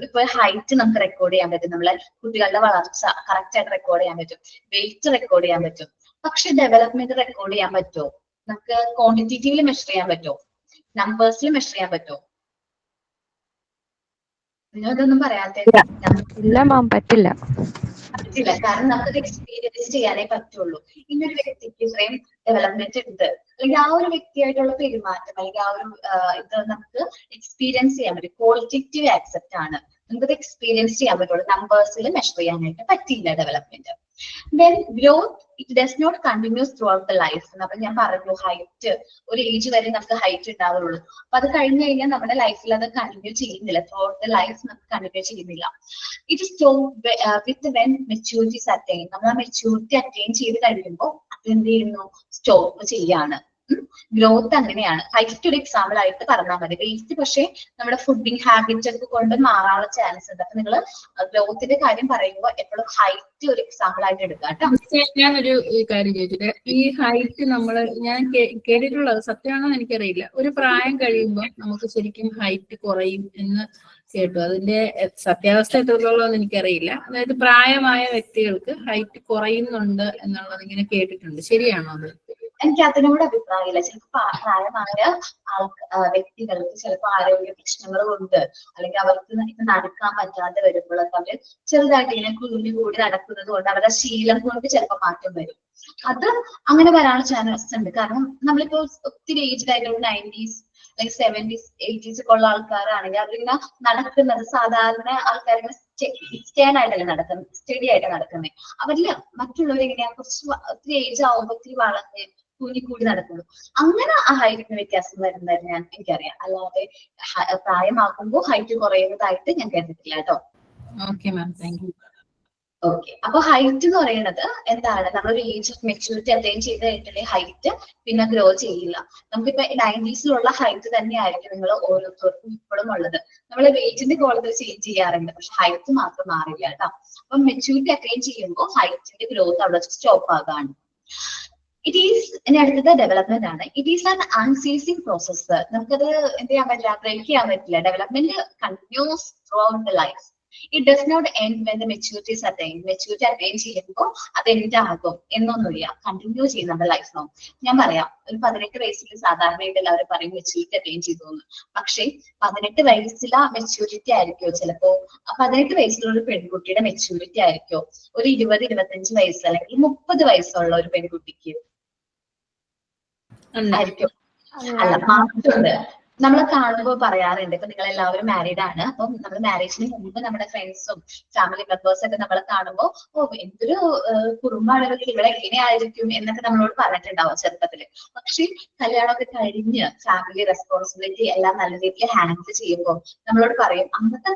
ഇപ്പൊ ഹൈറ്റ് നമുക്ക് റെക്കോർഡ് ചെയ്യാൻ പറ്റും, നമ്മളെ കുട്ടികളുടെ വളർച്ച കറക്റ്റ് ആയിട്ട് റെക്കോർഡ് ചെയ്യാൻ പറ്റും, വെയിറ്റ് റെക്കോർഡ് ചെയ്യാൻ പറ്റും. പക്ഷെ ഡെവലപ്മെന്റ് റെക്കോർഡ് ചെയ്യാൻ പറ്റുമോ? നമുക്ക് ക്വാണ്ടിറ്റേറ്റീവിൽ മെഷർ ചെയ്യാൻ പറ്റുമോ? നമ്പേഴ്സിൽ മെഷർ ചെയ്യാൻ പറ്റുമോ? നിങ്ങളതൊന്നും പറയാതെ. ഇല്ല മാം, പറ്റില്ല. പറ്റില്ല, കാരണം നമുക്കത് എക്സ്പീരിയൻസ് ചെയ്യാനേ പറ്റുള്ളൂ. ഇന്നൊരു വ്യക്തിക്ക് ഇത്രയും ഡെവലപ്മെന്റ് ഉണ്ട്, അല്ലെങ്കിൽ ആ ഒരു വ്യക്തിയായിട്ടുള്ള പെരുമാറ്റം, അല്ലെങ്കിൽ ആ ഒരു ഇത് നമുക്ക് എക്സ്പീരിയൻസ് ചെയ്യാൻ പറ്റും. ക്വാളിറ്റേറ്റീവ് ആക്സെപ്റ്റ് ആണ്, നമുക്കത് എക്സ്പീരിയൻസ് ചെയ്യാൻ പറ്റുള്ളൂ. നമ്പേഴ്സിൽ മെഷർ ചെയ്യാനായിട്ട് പറ്റില്ല development. Then growth, it does not continues throughout the life. അപ്പൊ ഞാൻ പറഞ്ഞു, ഹൈറ്റ് ഒരു ഏജ് വരെ നമുക്ക് ഹൈറ്റ് ഉണ്ടാവുള്ളൂ. അപ്പൊ അത് കഴിഞ്ഞു കഴിഞ്ഞാൽ നമ്മുടെ ലൈഫിൽ അത് കണ്ടിന്യൂ ചെയ്യുന്നില്ല, ത്രൂഔട്ട് ദ ലൈഫ് നമുക്ക് കണ്ടിന്യൂ ചെയ്യുന്നില്ല. It stop with when maturity attain. നമ്മൾ ആ മെച്യൂരിറ്റി അറ്റൈൻ ചെയ്ത് കഴിയുമ്പോൾ അതെന്ത് ചെയ്യുന്നു? സ്റ്റോപ്പ് ചെയ്യാണ്. ഗ്രോത്ത് അങ്ങനെയാണ്. ഹൈറ്റ് ഒരു എക്സാമ്പിൾ ആയിട്ട് പറഞ്ഞാൽ മതി. വെയിറ്റ് പക്ഷേ നമ്മുടെ ഫുഡിങ് ഹാബിറ്റ് ഒക്കെ കൊണ്ട് മാറാനുള്ള ചാൻസ് ഉണ്ട്. അപ്പൊ നിങ്ങൾ ഗ്രോത്തിന്റെ കാര്യം പറയുമ്പോൾ എപ്പോഴും ഹൈറ്റ് ഒരു എക്സാമ്പിൾ ആയിട്ട് എടുക്കാം കേട്ടോ. ഞാനൊരു കാര്യം ചോദിച്ചിട്ട്, ഈ ഹൈറ്റ് ഞാൻ കേട്ടിട്ടുള്ളത് സത്യമാണോ എനിക്കറിയില്ല, ഒരു പ്രായം കഴിയുമ്പോൾ നമുക്ക് ശരിക്കും ഹൈറ്റ് കുറയും എന്ന് കേട്ടു. അതിന്റെ സത്യാവസ്ഥ എത്രത്തോളം എനിക്കറിയില്ല. അതായത് പ്രായമായ വ്യക്തികൾക്ക് ഹൈറ്റ് കുറയുന്നുണ്ട് എന്നുള്ളത് ഇങ്ങനെ കേട്ടിട്ടുണ്ട്. ശരിയാണോ അത്? എനിക്ക് അതിനോട് അഭിപ്രായമില്ല. ചിലപ്പോൾ പ്രായമായ വ്യക്തികൾക്ക് ചിലപ്പോൾ ആരോഗ്യ പ്രശ്നങ്ങൾ കൊണ്ട്, അല്ലെങ്കിൽ അവർക്ക് ഇപ്പൊ നടക്കാൻ പറ്റാതെ വരുമ്പോഴൊക്കെ അവര് ചെറുതായിട്ട് ഇങ്ങനെ കുഞ്ഞു കൂടി നടക്കുന്നത് കൊണ്ട് അവരുടെ ശീലം കൊണ്ട് ചിലപ്പോൾ മാറ്റം വരും. അത് അങ്ങനെ വരാനുള്ള ചാൻസ് ഉണ്ട്. കാരണം നമ്മളിപ്പോ ഒത്തിരി ഏജ്ഡ് ആയിട്ടുള്ള 90s അല്ലെങ്കിൽ 70s 80s ഒക്കെ ഉള്ള ആൾക്കാരാണെങ്കിൽ അവരിങ്ങനെ നടക്കുന്നത് സാധാരണ ആൾക്കാരിങ്ങനെ സ്റ്റേൺ ആയിട്ടല്ലേ നടക്കുന്നത്, സ്റ്റഡി ആയിട്ട് നടക്കുന്നത്. അവരില് മറ്റുള്ളവർ എങ്ങനെയാ കുറച്ച് ഒത്തിരി ഏജ് ആവുമ്പോൾ ഒത്തിരി വളർന്ന് കൂടി നടക്കുള്ളൂ. അങ്ങനെ ആ ഹൈറ്റിന് വ്യത്യാസം വരുന്നതായിട്ട് എനിക്കറിയാം. അല്ലാതെ പ്രായമാക്കുമ്പോൾ ഹൈറ്റ് കുറയുന്നതായിട്ട് ഞാൻ കേട്ടിട്ടില്ല കേട്ടോ. Okay ma'am, thank you. Okay, അപ്പൊ ഹൈറ്റ് എന്ന് പറയുന്നത് എന്താണ്? നമ്മളൊരു ഏജ് ഓഫ് മെച്യൂരിറ്റി അറ്റൈൻ ചെയ്ത് കഴിഞ്ഞിട്ടുണ്ടെങ്കിൽ ഹൈറ്റ് പിന്നെ ഗ്രോ ചെയ്യില്ല. നമുക്കിപ്പോ 90s ഹൈറ്റ് തന്നെ ആയിരിക്കും നിങ്ങൾ ഓരോരുത്തർക്കും ഇപ്പോഴും ഉള്ളത്. നമ്മള് വെയിറ്റിന്റെ ക്വാളിറ്റി ചേഞ്ച് ചെയ്യാറുണ്ട്, പക്ഷെ ഹൈറ്റ് മാത്രം മാറില്ല കേട്ടോ. അപ്പൊ മെച്യൂരിറ്റി അറ്റൈൻ ചെയ്യുമ്പോൾ ഹൈറ്റിന്റെ ഗ്രോത്ത് അവിടെ സ്റ്റോപ്പ് ആകാണ്. ഇറ്റ് ഈസ് ഇനി അടുത്തത് ഡെവലപ്മെന്റ് ആണ്. It is an unceasing process. നമുക്കത് എന്ത് ചെയ്യാൻ പറ്റില്ല, ബ്രേക്ക് ചെയ്യാൻ പറ്റില്ല. Development continues throughout the life. It does not end when the maturity attain. Maturity attain ചെയ്യുമ്പോൾ അത് എൻഡ് ആകും എന്നൊന്നുമില്ല, കണ്ടിന്യൂ ചെയ്യും നമ്മുടെ ലൈഫ് ലോങ്. ഞാൻ പറയാം, ഒരു 18 വയസ്സിൽ സാധാരണയായിട്ട് എല്ലാവരും പറയും മെച്യൂരിറ്റി അറ്റൈൻ ചെയ്തു എന്ന്. പക്ഷേ 18 വയസ്സിലെ മെച്യൂരിറ്റി ആയിരിക്കോ ചിലപ്പോ 18 വയസ്സിലുള്ള ഒരു പെൺകുട്ടിയുടെ മെച്യൂരിറ്റി ആയിരിക്കോ ഒരു 20-25 വയസ്സ് അല്ലെങ്കിൽ 30 വയസ്സുള്ള ഒരു പെൺകുട്ടിക്ക് ആയിരിക്കും? അല്ല, മാറ്റമുണ്ട്. നമ്മൾ കാണുമ്പോൾ പറയാറുണ്ട്, ഇപ്പൊ നിങ്ങൾ എല്ലാവരും മാരീഡ് ആണ്, അപ്പം നമ്മൾ മാരേജിന് മുമ്പ് നമ്മുടെ ഫ്രണ്ട്സും ഫാമിലി മെമ്പേഴ്സും ഒക്കെ നമ്മൾ കാണുമ്പോൾ എന്തൊരു കുടുംബമാണെങ്കിൽ ഇവിടെ എങ്ങനെയായിരിക്കും എന്നൊക്കെ നമ്മളോട് പറഞ്ഞിട്ടുണ്ടാവും ചെറുപ്പത്തില്. പക്ഷെ കല്യാണമൊക്കെ കഴിഞ്ഞ് ഫാമിലി റെസ്പോൺസിബിലിറ്റി എല്ലാം നല്ല രീതിയിൽ ഹാൻഡിൽ ചെയ്യുമ്പോൾ നമ്മളോട് പറയും, അന്നത്തെ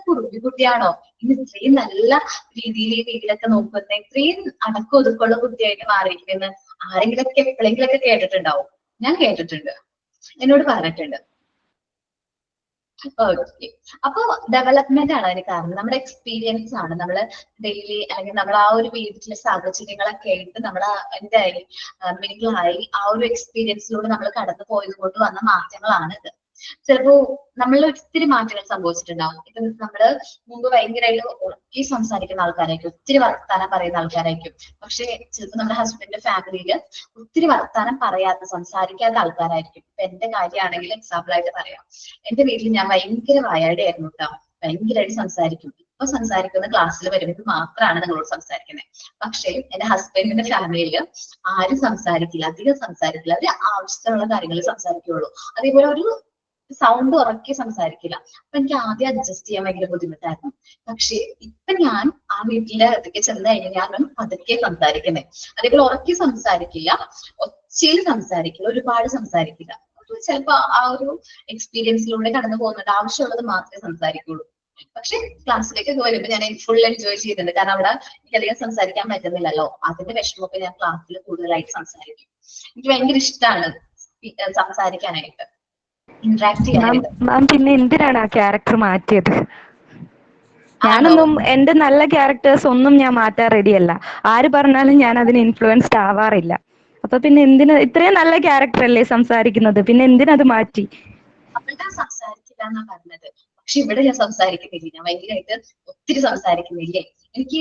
കുട്ടിയാണോ ഇന്ന് ഇത്രയും നല്ല രീതിയിലൊക്കെ നോക്കുന്നത്, ഇത്രയും അടക്കം ഒതുക്കമുള്ള കുട്ടിയായിട്ട് മാറിയിരിക്കുന്നത് ആരെങ്കിലൊക്കെ എപ്പോഴെങ്കിലൊക്കെ കേട്ടിട്ടുണ്ടാവും. ഞാൻ കേട്ടിട്ടുണ്ട്, എന്നോട് പറഞ്ഞിട്ടുണ്ട്. ഓക്കെ, അപ്പൊ ഡെവലപ്മെന്റ് ആണ് അതിന് കാരണം. നമ്മുടെ എക്സ്പീരിയൻസ് ആണ്. നമ്മള് ഡെയിലി അല്ലെങ്കിൽ നമ്മൾ ആ ഒരു വീട്ടിലെ സാഹചര്യങ്ങളൊക്കെ ആയിട്ട് നമ്മൾ എന്തായി മിങ്കിളായി ആ ഒരു എക്സ്പീരിയൻസിലൂടെ നമ്മൾ കടന്നു പോയത് കൊണ്ട് വന്ന മാറ്റങ്ങളാണ് ഇത്. ചിലപ്പോ നമ്മൾ ഒത്തിരി മാറ്റങ്ങൾ സംഭവിച്ചിട്ടുണ്ടാവും. ഇപ്പൊ നമ്മള് മുമ്പ് ഭയങ്കരമായിട്ട് ഉറക്കി സംസാരിക്കുന്ന ആൾക്കാരായിരിക്കും, ഒത്തിരി വർത്താനം പറയുന്ന ആൾക്കാരായിരിക്കും. പക്ഷെ ചിലപ്പോൾ നമ്മുടെ ഹസ്ബൻഡിന്റെ ഫാമിലിയില് ഒത്തിരി വർത്താനം പറയാത്ത സംസാരിക്കാത്ത ആൾക്കാരായിരിക്കും. ഇപ്പൊ എന്റെ കാര്യമാണെങ്കിൽ എക്സാമ്പിൾ ആയിട്ട് പറയാം, എന്റെ വീട്ടിൽ ഞാൻ ഭയങ്കര വായാടിയായിരുന്നു കേട്ടോ, ഭയങ്കരമായിട്ട് സംസാരിക്കും. ഇപ്പൊ സംസാരിക്കുന്ന ക്ലാസ്സിൽ വരുമ്പോൾ മാത്രമാണ് നിങ്ങളോട് സംസാരിക്കുന്നത്. പക്ഷേ എന്റെ ഹസ്ബൻഡിന്റെ ഫാമിലിയിൽ ആരും സംസാരിക്കില്ല, അധികം സംസാരിക്കില്ല. അവര് ആവശ്യത്തിനുള്ള കാര്യങ്ങൾ സംസാരിക്കുള്ളൂ. അതേപോലെ ഒരു സൗണ്ട് ഉറക്കി സംസാരിക്കില്ല. അപ്പൊ എനിക്ക് ആദ്യം അഡ്ജസ്റ്റ് ചെയ്യാൻ ഭയങ്കര ബുദ്ധിമുട്ടായിരുന്നു. പക്ഷേ ഇപ്പൊ ഞാൻ ആ വീട്ടിലെ അതൊക്കെ ചെന്ന് കഴിഞ്ഞാൽ ഞാൻ പതുക്കെ സംസാരിക്കുന്നത്. അതേപോലെ ഉറക്കി സംസാരിക്കില്ല, ഒച്ചയിൽ സംസാരിക്കില്ല, ഒരുപാട് സംസാരിക്കില്ല. ചിലപ്പോ ആ ഒരു എക്സ്പീരിയൻസിലൂടെ കടന്നു പോകുന്നുണ്ട്. ആവശ്യമുള്ളത് മാത്രമേ സംസാരിക്കുള്ളൂ. പക്ഷെ ക്ലാസ്സിലേക്കൊക്കെ വരുമ്പോൾ ഞാൻ ഫുൾ എൻജോയ് ചെയ്തിട്ടുണ്ട്. കാരണം അവിടെ എനിക്കധികം സംസാരിക്കാൻ പറ്റുന്നില്ലല്ലോ. അതിന്റെ വിഷമമൊക്കെ ഞാൻ ക്ലാസ്സിൽ കൂടുതലായിട്ട് സംസാരിക്കും. എനിക്ക് ഭയങ്കര ഇഷ്ടമാണ് സംസാരിക്കാനായിട്ട്, ഇന്ററാക്ട് ചെയ്യാനായിട്ട്. മാം പിന്നെ എന്തിനാണ് ആ ക്യാരക്ടർ മാറ്റിയത്? ഞാനൊന്നും എന്റെ നല്ല ക്യാരക്ടേഴ്സ് ഒന്നും ഞാൻ മാറ്റാൻ റെഡിയല്ല. ആര് പറഞ്ഞാലും ഞാൻ അതിന് ഇൻഫ്ലുവൻസ്ഡ് ആവാറില്ല. അപ്പൊ പിന്നെ എന്തിനാ, ഇത്രയും നല്ല ക്യാരക്ടർ അല്ലേ സംസാരിക്കുന്നത്, പിന്നെ എന്തിനത് മാറ്റി? അവളുടെ സംസാരിക്കില്ല എന്നാ പറഞ്ഞത്. പക്ഷെ ഇവിടെ ഞാൻ സംസാരിക്കുന്നില്ല, ഞാൻ ഭയങ്കരമായിട്ട് ഒത്തിരി സംസാരിക്കുന്നില്ലേ. എനിക്ക്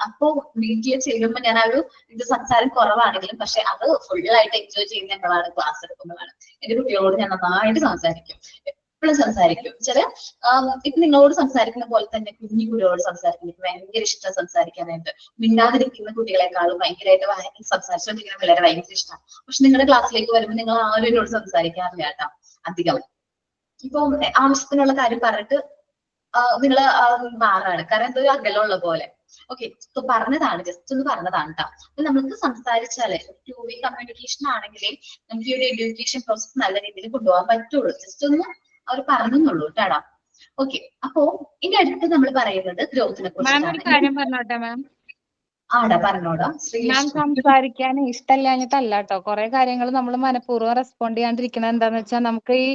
അപ്പോ വീട്ടിൽ ചെല്ലുമ്പോ ഞാൻ ആ ഒരു ഇത് സംസാരം കുറവാണെങ്കിലും പക്ഷെ അത് ഫുള്ളായിട്ട് എൻജോയ് ചെയ്യുന്ന ഞങ്ങളാണ് ക്ലാസ് എടുക്കുമ്പോഴാണ്. എന്റെ കുട്ടികളോട് ഞാൻ നന്നായിട്ട് സംസാരിക്കും, എപ്പോഴും സംസാരിക്കും. ഇപ്പൊ നിങ്ങളോട് സംസാരിക്കുന്ന പോലെ തന്നെ കുഞ്ഞു കുട്ടികളോട് സംസാരിക്കും. എനിക്ക് ഭയങ്കര ഇഷ്ടം സംസാരിക്കാനായിട്ട്. മിണ്ടാതിരിക്കുന്ന കുട്ടികളെക്കാളും ഭയങ്കരമായിട്ട് സംസാരിച്ചുകൊണ്ടിരിക്കുന്ന പിള്ളേരെ ഭയങ്കര ഇഷ്ടമാണ്. പക്ഷെ നിങ്ങളുടെ ക്ലാസ്സിലേക്ക് വരുമ്പോൾ നിങ്ങൾ ആരും എന്നോട് സംസാരിക്കാറില്ല കേട്ടോ അധികം. ഇപ്പൊ ആവശ്യത്തിനുള്ള കാര്യം പറഞ്ഞിട്ട് നിങ്ങള് മാറാണ്, കാരണം എന്തോ അകലമുള്ള പോലെ. ഓക്കെ, ഇപ്പൊ പറഞ്ഞതാണ്, ജസ്റ്റ് ഒന്ന് പറഞ്ഞതാണ് കേട്ടോ. അപ്പൊ നമുക്ക് സംസാരിച്ചാല് ടു വേ കമ്മ്യൂണിക്കേഷൻ ആണെങ്കിലേ നമുക്ക് ഈ ഒരു എഡ്യൂക്കേഷൻ പ്രോസസ് നല്ല രീതിയിൽ കൊണ്ടുപോകാൻ പറ്റുള്ളൂ. ജസ്റ്റ് ഒന്ന് അവർ പറഞ്ഞെന്നുള്ളൂ കേട്ടാടാ. ഓക്കെ, അപ്പോ ഇനി അടുത്ത് നമ്മൾ പറയുന്നത് ഗ്രോത്തിനെ കുറിച്ചാണ്. ആടാ പറഞ്ഞോടാ. മാം സംസാരിക്കാൻ ഇഷ്ടമില്ലാഞ്ഞിട്ടല്ല കേട്ടോ, കുറെ കാര്യങ്ങൾ നമ്മൾ മനഃപൂർവ്വം റെസ്പോണ്ട് ചെയ്യാണ്ടിരിക്കുന്നത് എന്താന്ന് വെച്ചാൽ നമുക്ക് ഈ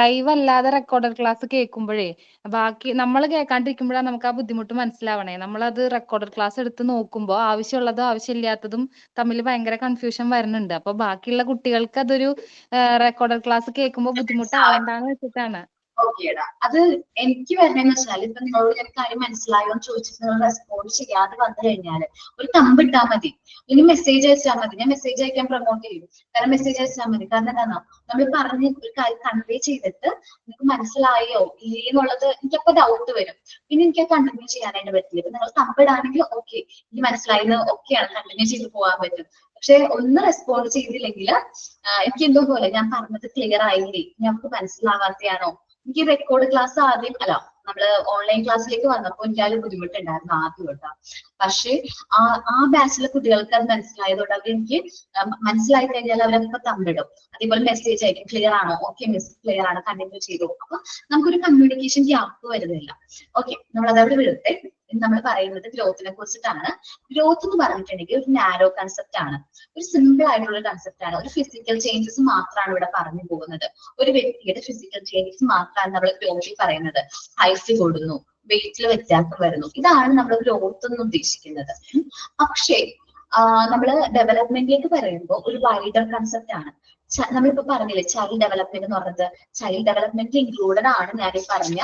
ലൈവ് അല്ലാതെ റെക്കോർഡഡ് ക്ലാസ് കേൾക്കുമ്പോഴേ ബാക്കി നമ്മൾ കേൾക്കാണ്ടിരിക്കുമ്പോഴാണ് നമുക്ക് ആ ബുദ്ധിമുട്ട് മനസ്സിലാവണേ. നമ്മളത് റെക്കോർഡഡ് ക്ലാസ് എടുത്ത് നോക്കുമ്പോൾ ആവശ്യമുള്ളതും ആവശ്യമില്ലാത്തതും തമ്മിൽ ഭയങ്കര കൺഫ്യൂഷൻ വരുന്നുണ്ട്. അപ്പൊ ബാക്കിയുള്ള കുട്ടികൾക്ക് അതൊരു റെക്കോർഡഡ് ക്ലാസ് കേൾക്കുമ്പോൾ ബുദ്ധിമുട്ടാവണ്ടെന്ന് വെച്ചിട്ടാണ്. ഓക്കേടാ, അത് എനിക്ക് വരുന്നതെന്ന് വെച്ചാൽ ഇപ്പൊ നിങ്ങളോട് ഞാൻ കാര്യം മനസ്സിലായോ എന്ന് ചോദിച്ചിട്ട് നിങ്ങൾ റെസ്പോണ്ട് ചെയ്യാതെ വന്നു കഴിഞ്ഞാല് ഒരു തമ്പ് ഇട്ടാൽ മതി, അല്ലെങ്കിൽ മെസ്സേജ് അയച്ചാൽ മതി. ഞാൻ മെസ്സേജ് അയക്കാൻ പ്രൊമോട്ട് ചെയ്യും. കാരണം മെസ്സേജ് അയച്ചാൽ മതി. കാരണം എന്താണോ, നമ്മൾ പറഞ്ഞ ഒരു കാര്യം കൺവേ ചെയ്തിട്ട് നിങ്ങൾക്ക് മനസ്സിലായോ ഇല്ലേ എന്നുള്ളത് എനിക്കപ്പോ ഡൗട്ട് വരും. പിന്നെ എനിക്ക് കണ്ടിന്യൂ ചെയ്യാനായിട്ട് പറ്റില്ല. ഇപ്പൊ നിങ്ങൾ തമ്പിടാണെങ്കിൽ ഓക്കെ, എനിക്ക് മനസ്സിലായെന്ന് ഓക്കെയാണ്, കണ്ടിന്യൂ ചെയ്ത് പോകാൻ പറ്റും. പക്ഷെ ഒന്ന് റെസ്പോണ്ട് ചെയ്തില്ലെങ്കിൽ എനിക്ക് എന്തോ പോലെ ഞാൻ പറഞ്ഞത് ക്ലിയർ ആയില്ലേ, ഞങ്ങൾക്ക് മനസ്സിലാവാത്തയാണോ. എനിക്ക് റെക്കോർഡ് ക്ലാസ് ആദ്യം നമ്മള് ഓൺലൈൻ ക്ലാസ്സിലേക്ക് വന്നപ്പോൾ എനിക്ക് ആ ഒരു ബുദ്ധിമുട്ടുണ്ടായിരുന്നു ആദ്യം കേട്ടോ. പക്ഷെ ആ ബാച്ചിലെ കുട്ടികൾക്ക് അത് മനസ്സിലായതുകൊണ്ട് അവർ എനിക്ക് മനസ്സിലായി കഴിഞ്ഞാൽ അവരൊക്കെ തമ്മിടും. അതേപോലെ മെസ്സേജ് അയക്കും, ക്ലിയർ ആണോ, ഓക്കെ മിസ് ക്ലിയർ ആണ്, കണ്ടിന്യൂ ചെയ്തു. അപ്പൊ നമുക്കൊരു കമ്മ്യൂണിക്കേഷൻ ഗ്യാപ്പ് വരുന്നില്ല. ഓക്കെ, നമ്മൾ അതവിടെ വിടട്ടെ. നമ്മൾ പറയുന്നത് ഗ്രോത്തിനെ കുറിച്ചിട്ടാണ്. ഗ്രോത്ത് എന്ന് പറഞ്ഞിട്ടുണ്ടെങ്കിൽ ഒരു നാരോ കൺസെപ്റ്റ് ആണ്, ഒരു സിമ്പിൾ ആയിട്ടുള്ള കൺസെപ്റ്റ് ആണ്. ഒരു ഫിസിക്കൽ ചേഞ്ചസ് മാത്രമാണ് ഇവിടെ പറഞ്ഞു പോകുന്നത്. ഒരു വ്യക്തിയുടെ ഫിസിക്കൽ ചേഞ്ചസ് മാത്രമാണ് നമ്മൾ ഗ്രോത്തിൽ പറയുന്നത്. ഹൈറ്റ് കൂടുന്നു, വെയിറ്റിൽ വ്യത്യാസം വരുന്നു, ഇതാണ് നമ്മൾ ഗ്രോത്ത് എന്ന് ഉദ്ദേശിക്കുന്നത്. പക്ഷേ നമ്മള് ഡെവലപ്മെന്റിലേക്ക് പറയുമ്പോൾ ഒരു വൈഡർ കൺസെപ്റ്റ് ആണ്. നമ്മളിപ്പോ പറഞ്ഞില്ലേ ചൈൽഡ് ഡെവലപ്മെന്റ് എന്ന് പറഞ്ഞത്, ചൈൽഡ് ഡെവലപ്മെന്റ് ഇൻക്ലൂഡഡ് ആണ് ഞാൻ ഈ പറഞ്ഞ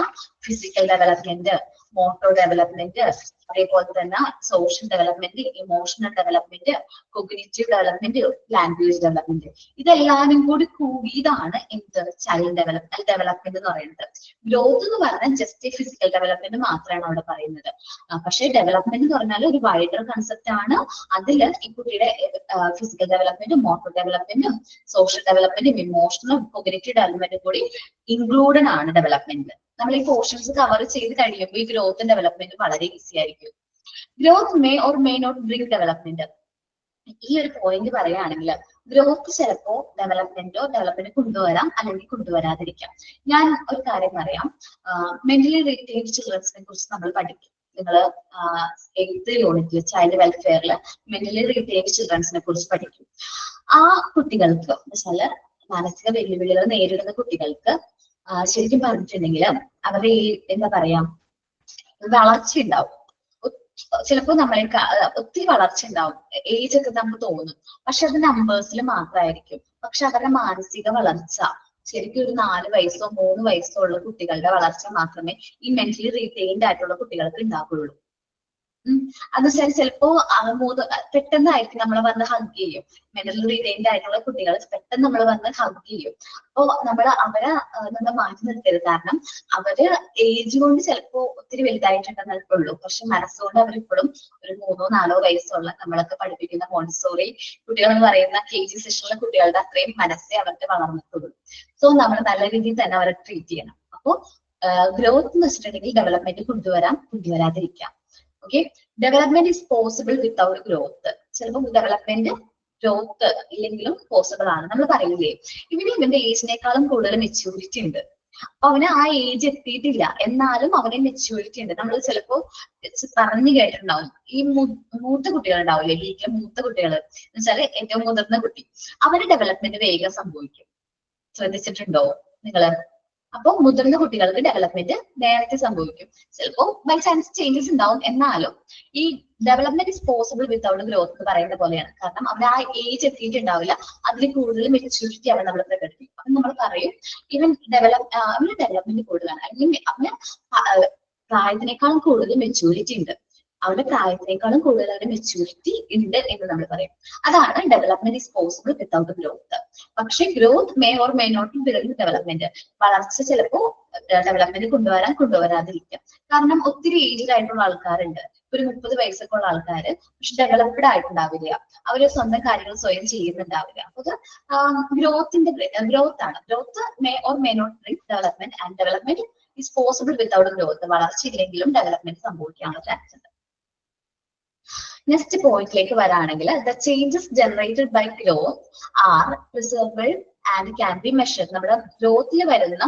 ഫിസിക്കൽ ഡെവലപ്മെന്റ്, മോട്ടോർ ഡെവലപ്മെന്റ്, അതേപോലെ തന്നെ social development, emotional development, cognitive development, language development. ഇതെല്ലാരും കൂടി കൂടിയതാണ് എന്ത് ചൈൽഡ് ഡെവലപ്മെന്റ് എന്ന് പറയുന്നത്. ഗ്രോത്ത് എന്ന് പറഞ്ഞാൽ ജസ്റ്റ് ഫിസിക്കൽ ഡെവലപ്മെന്റ് മാത്രമാണ് അവിടെ പറയുന്നത്. പക്ഷേ ഡെവലപ്മെന്റ് എന്ന് പറഞ്ഞാൽ ഒരു വൈഡർ കൺസെപ്റ്റ് ആണ്. അതിൽ ഈ കുട്ടിയുടെ ഫിസിക്കൽ ഡെവലപ്മെന്റും മോട്ടോർ ഡെവലപ്മെന്റും സോഷ്യൽ ഡെവലപ്മെന്റും ഇമോഷണലും കൊഗ്നിറ്റീവ് ഡെവലപ്മെന്റും കൂടി ഇൻക്ലൂഡഡ് ആണ് ഡെവലപ്മെന്റ്. നമ്മൾ ഈ പോർഷൻസ് കവർ ചെയ്ത് കഴിയുമ്പോൾ ഈ ഗ്രോത്ത് ഡെവലപ്മെന്റ് വളരെ ഈസി ആയിരിക്കും. Growth may or may not bring development. ഈ ഒരു പോയിന്റ് പറയുകയാണെങ്കിൽ ഗ്രോത്ത് ചിലപ്പോ ഡെവലപ്മെന്റ് കൊണ്ടുവരാം, അല്ലെങ്കിൽ കൊണ്ടുവരാതിരിക്കാം. ഞാൻ ഒരു കാര്യം പറയാം, മെന്റലി റിട്ടേർഡ് ചിൽഡ്രൻസിനെ കുറിച്ച് നമ്മൾ പഠിക്കും. നിങ്ങൾ 8th യൂണിറ്റിൽ ചൈൽഡ് വെൽഫെയറിൽ മെന്റലി റിട്ടേർഡ് ചിൽഡ്രൻസിനെ കുറിച്ച് പഠിക്കും. ആ കുട്ടികൾക്ക് വെച്ചാല് മാനസിക വെല്ലുവിളികൾ നേരിടുന്ന കുട്ടികൾക്ക് ശരിക്കും പറഞ്ഞിട്ടുണ്ടെങ്കിൽ അവരുടെ ഈ എന്താ പറയാ വളർച്ച ഉണ്ടാവും. ചിലപ്പോൾ ഒത്തിരി വളർച്ച ഉണ്ടാവും, ഏജ് ഒക്കെ നമുക്ക് തോന്നും. പക്ഷെ അത് നമ്പേഴ്സിൽ മാത്രമായിരിക്കും. പക്ഷെ അവരുടെ മാനസിക വളർച്ച ശരിക്കും ഒരു 4 വയസ്സോ 3 വയസ്സോ ഉള്ള കുട്ടികളുടെ വളർച്ച മാത്രമേ ഈ മെന്റലി റീറ്റെയിൻഡ് ആയിട്ടുള്ള കുട്ടികൾക്ക് ഉണ്ടാവുള്ളൂ. അത് ചിലപ്പോ പെട്ടെന്നായിരിക്കും നമ്മളെ വന്ന് ഹഗ് ചെയ്യും. മെന്റലി റിറ്റൈൻഡ് ആയിട്ടുള്ള കുട്ടികൾ പെട്ടെന്ന് നമ്മൾ വന്ന് ഹഗ് ചെയ്യും. അപ്പൊ അവരെ നമ്മൾ മാറ്റി നിർത്തരുത്. കാരണം അവര് ഏജ് കൊണ്ട് ചിലപ്പോ ഒത്തിരി വലുതായിട്ടുണ്ടെന്നേ ഉള്ളൂ, പക്ഷെ മനസ്സുകൊണ്ട് അവരിപ്പോഴും ഒരു 3-4 വയസ്സുള്ള നമ്മളൊക്കെ പഠിപ്പിക്കുന്ന മോണ്ടിസോറി കുട്ടികൾ എന്ന് പറയുന്ന KG സെഷനിലെ കുട്ടികളുടെ അത്രയും മനസ്സേ അവർക്ക് വളർന്നിട്ടുള്ളൂ. സോ നമ്മൾ നല്ല രീതിയിൽ തന്നെ അവരെ ട്രീറ്റ് ചെയ്യണം. അപ്പോ ഗ്രോത്ത് എന്ന് വെച്ചിട്ടുണ്ടെങ്കിൽ ഡെവലപ്മെന്റ് കൊണ്ടുവരാതിരിക്കാം. Okay, development is possible without growth. ചിലപ്പോൾ ഡെവലപ്മെന്റ് ഗ്രോത്ത് ഇല്ലെങ്കിലും പോസിബിൾ ആണ്. നമ്മൾ പറയില്ലേ, ഇവന്റെ ഏജിനേക്കാളും കൂടുതൽ മെച്യൂരിറ്റി ഉണ്ട്, അപ്പൊ അവന് ആ ഏജ് എത്തിയിട്ടില്ല എന്നാലും അവന് മെച്യൂരിറ്റി ഉണ്ട്. നമ്മൾ ചിലപ്പോ പറഞ്ഞു കേട്ടിട്ടുണ്ടാവും, ഈ മൂത്ത കുട്ടികൾ ഉണ്ടാവില്ലേ, വീട്ടിലെ മൂത്ത കുട്ടികൾ എന്ന് വെച്ചാല് ഏറ്റവും മുതിർന്ന കുട്ടി, അവരുടെ ഡെവലപ്മെന്റ് വേഗം സംഭവിക്കും. ശ്രദ്ധിച്ചിട്ടുണ്ടോ നിങ്ങള്? അപ്പൊ മുതിർന്ന കുട്ടികൾക്ക് ഡെവലപ്മെന്റ് നേരത്തെ സംഭവിക്കും. ചിലപ്പോ ബൈ ചാൻസ് ചേഞ്ചസ് ഉണ്ടാവും, എന്നാലും ഈ development is possible without growth എന്ന് പറയുന്ന പോലെയാണ്. കാരണം അവൻ ആ ഏജ് എത്തിയിട്ടുണ്ടാവില്ല, അതിൽ കൂടുതൽ മെച്യൂരിറ്റി അവൻ നമ്മൾ പ്രകടിപ്പിക്കും. അപ്പൊ നമ്മൾ പറയും അവന് ഡെവലപ്മെന്റ് കൂടുതലാണ്, അല്ലെങ്കിൽ അവന് പ്രായത്തിനേക്കാളും കൂടുതൽ മെച്യൂരിറ്റി ഉണ്ട്, അവരുടെ പ്രായത്തിനേക്കാളും കൂടുതൽ അവരുടെ മെച്യൂരിറ്റി ഉണ്ട് എന്ന് നമ്മൾ പറയും. അതാണ് development is possible without growth. പക്ഷെ growth may or may not be development. വളർച്ച ചിലപ്പോ ഡെവലപ്മെന്റ് കൊണ്ടുവരാതിരിക്കാം. കാരണം ഒത്തിരി ഏജ്ഡ് ആയിട്ടുള്ള ആൾക്കാരുണ്ട്, ഒരു 30 വയസ്സൊക്കെ ഉള്ള ആൾക്കാര്, പക്ഷെ ഡെവലപ്ഡ് ആയിട്ടുണ്ടാവില്ല, അവര് സ്വന്തം കാര്യങ്ങൾ സ്വയം ചെയ്യുന്നുണ്ടാവില്ല. അപ്പൊ അത് ഗ്രോത്ത് ആണ്. Growth may or may not bring development, and development is possible without growth. വളർച്ച ഇല്ലെങ്കിലും ഡെവലപ്മെന്റ് സംഭവിക്കാനുള്ള ചാൻസ് ഉണ്ട്. നെക്സ്റ്റ് പോയിന്റിലേക്ക് വരാണെങ്കിൽ, the changes generated by growth are preserved and can be measured. നമ്മുടെ ഗ്രോത്തിൽ വരുന്ന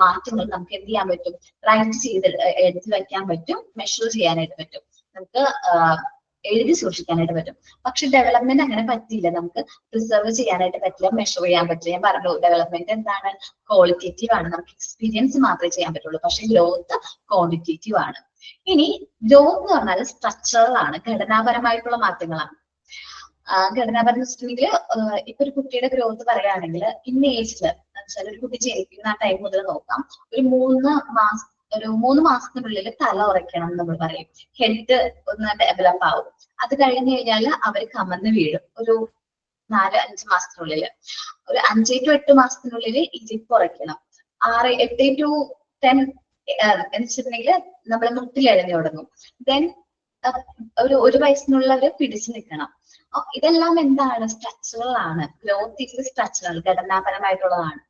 മാറ്റങ്ങൾ നമുക്ക് എന്ത് ചെയ്യാൻ പറ്റും? റൈറ്റ് ചെയ്ത് എടുത്ത് വെക്കാൻ പറ്റും, മെഷർ ചെയ്യാനായിട്ട് പറ്റും, നമുക്ക് എഴുതി സൂക്ഷിക്കാനായിട്ട് പറ്റും. പക്ഷെ ഡെവലപ്മെന്റ് അങ്ങനെ പറ്റില്ല, നമുക്ക് പ്രിസർവ് ചെയ്യാനായിട്ട് പറ്റില്ല, മെഷർ ചെയ്യാൻ പറ്റില്ല. ഞാൻ പറഞ്ഞു, ഡെവലപ്മെന്റ് എന്താണ്? ക്വാളിറ്റേറ്റീവ് ആണ്, നമുക്ക് എക്സ്പീരിയൻസ് മാത്രമേ ചെയ്യാൻ പറ്റുള്ളൂ. പക്ഷെ ഗ്രോത്ത് ക്വാണ്ടിറ്റേറ്റീവ് ആണ്. ഇനി ഗ്രോത്ത് എന്ന് പറഞ്ഞാൽ സ്ട്രക്ചറൽ ആണ്, ഘടനാപരമായിട്ടുള്ള മാറ്റങ്ങളാണ്. ഘടനാപരം വെച്ചിട്ടുണ്ടെങ്കിൽ ഇപ്പൊ ഒരു കുട്ടിയുടെ ഗ്രോത്ത് പറയുകയാണെങ്കിൽ ഇന്ന ഏജില് ഒരു കുട്ടി ജനിക്കുന്ന ആ ടൈം മുതൽ നോക്കാം, ഒരു 3 മാസത്തിനുള്ളിൽ തല ഉറയ്ക്കണം നമ്മൾ പറയും, ഹെഡ് ഒന്ന് ഡെവലപ്പ് ആവും. അത് കഴിഞ്ഞ് കഴിഞ്ഞാൽ അവർ കമന്ന് വീഴും. ഒരു 4-5 മാസത്തിനുള്ളിൽ, ഒരു 5 to 8 മാസത്തിനുള്ളിൽ ഇരിപ്പ് ഉറയ്ക്കണം. 8 to 10 എന്ന് വെച്ചിട്ടുണ്ടെങ്കിൽ നമ്മൾ മുട്ടിലെഴഞ്ഞു തുടങ്ങും. ദെൻ ഒരു വയസ്സിനുള്ളവര് പിടിച്ചു നിൽക്കണം. ഇതെല്ലാം എന്താണ്? സ്ട്രക്ചറൽ ആണ്. ഗ്രോത്ത് ഈസ് സ്ട്രക്ചറൽ, ഘടനാപരമായിട്ടുള്ളതാണ്.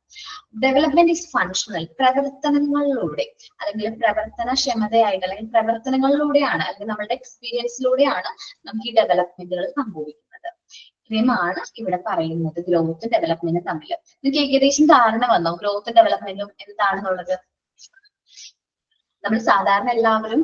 ഡെവലപ്മെന്റ് ഈസ് ഫങ്ഷണൽ, പ്രവർത്തനങ്ങളിലൂടെ അല്ലെങ്കിൽ പ്രവർത്തനക്ഷമതയായിട്ട് അല്ലെങ്കിൽ പ്രവർത്തനങ്ങളിലൂടെയാണ് അല്ലെങ്കിൽ നമ്മുടെ എക്സ്പീരിയൻസിലൂടെയാണ് നമുക്ക് ഈ ഡെവലപ്മെന്റുകൾ സംഭവിക്കുന്നത്. ഇതുമാണ് ഇവിടെ പറയുന്നത് ഗ്രോത്തും ഡെവലപ്മെന്റും തമ്മിൽ. നിങ്ങൾക്ക് ഏകദേശം ധാരണ വന്നോ ഗ്രോത്തും ഡെവലപ്മെന്റും എന്താണെന്നുള്ളത്? നമ്മൾ സാധാരണ എല്ലാവരും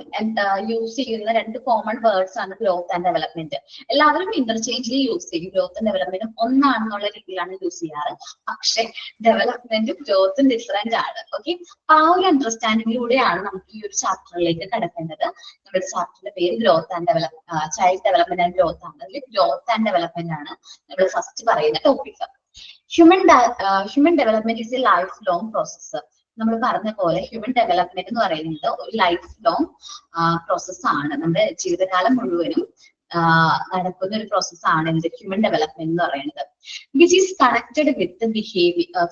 യൂസ് ചെയ്യുന്ന 2 കോമൺ വേർഡ്സ് ആണ് ഗ്രോത്ത് ആൻഡ് ഡെവലപ്മെന്റ്. എല്ലാവരും ഇന്റർചേഞ്ചിലി യൂസ് ചെയ്യും. ഗ്രോത്തും ഡെവലപ്മെന്റും ഒന്നാണെന്നുള്ള രീതിയിലാണ് യൂസ് ചെയ്യാറ്. പക്ഷെ ഡെവലപ്മെന്റും ഗ്രോത്തും ഡിഫറെന്റ് ആണ്. ഓക്കെ, ആ ഒരു അണ്ടർസ്റ്റാൻഡിങ്ങിലൂടെയാണ് നമുക്ക് ഈ ഒരു ചാപ്റ്ററിലേക്ക് കടക്കേണ്ടത്. നമ്മുടെ ചാപ്റ്ററിന്റെ പേര് growth and child development and growth ആണ്. അതിൽ ഗ്രോത്ത് ആൻഡ് ഡെവലപ്മെന്റ് ആണ് നമ്മൾ ഫസ്റ്റ് പറയുന്ന topic. Human development is A life long process. നമ്മൾ പറഞ്ഞ പോലെ ഹ്യൂമൻ ഡെവലപ്മെന്റ് എന്ന് പറയുന്നത് ഒരു ലൈഫ് ലോങ് പ്രോസസ് ആണ്. നമ്മുടെ ജീവിതകാലം മുഴുവനും നടക്കുന്ന ഒരു പ്രോസസ്സാണ് എന്ത് ഹ്യൂമൻ ഡെവലപ്മെന്റ് എന്ന് പറയുന്നത്. Which is connected with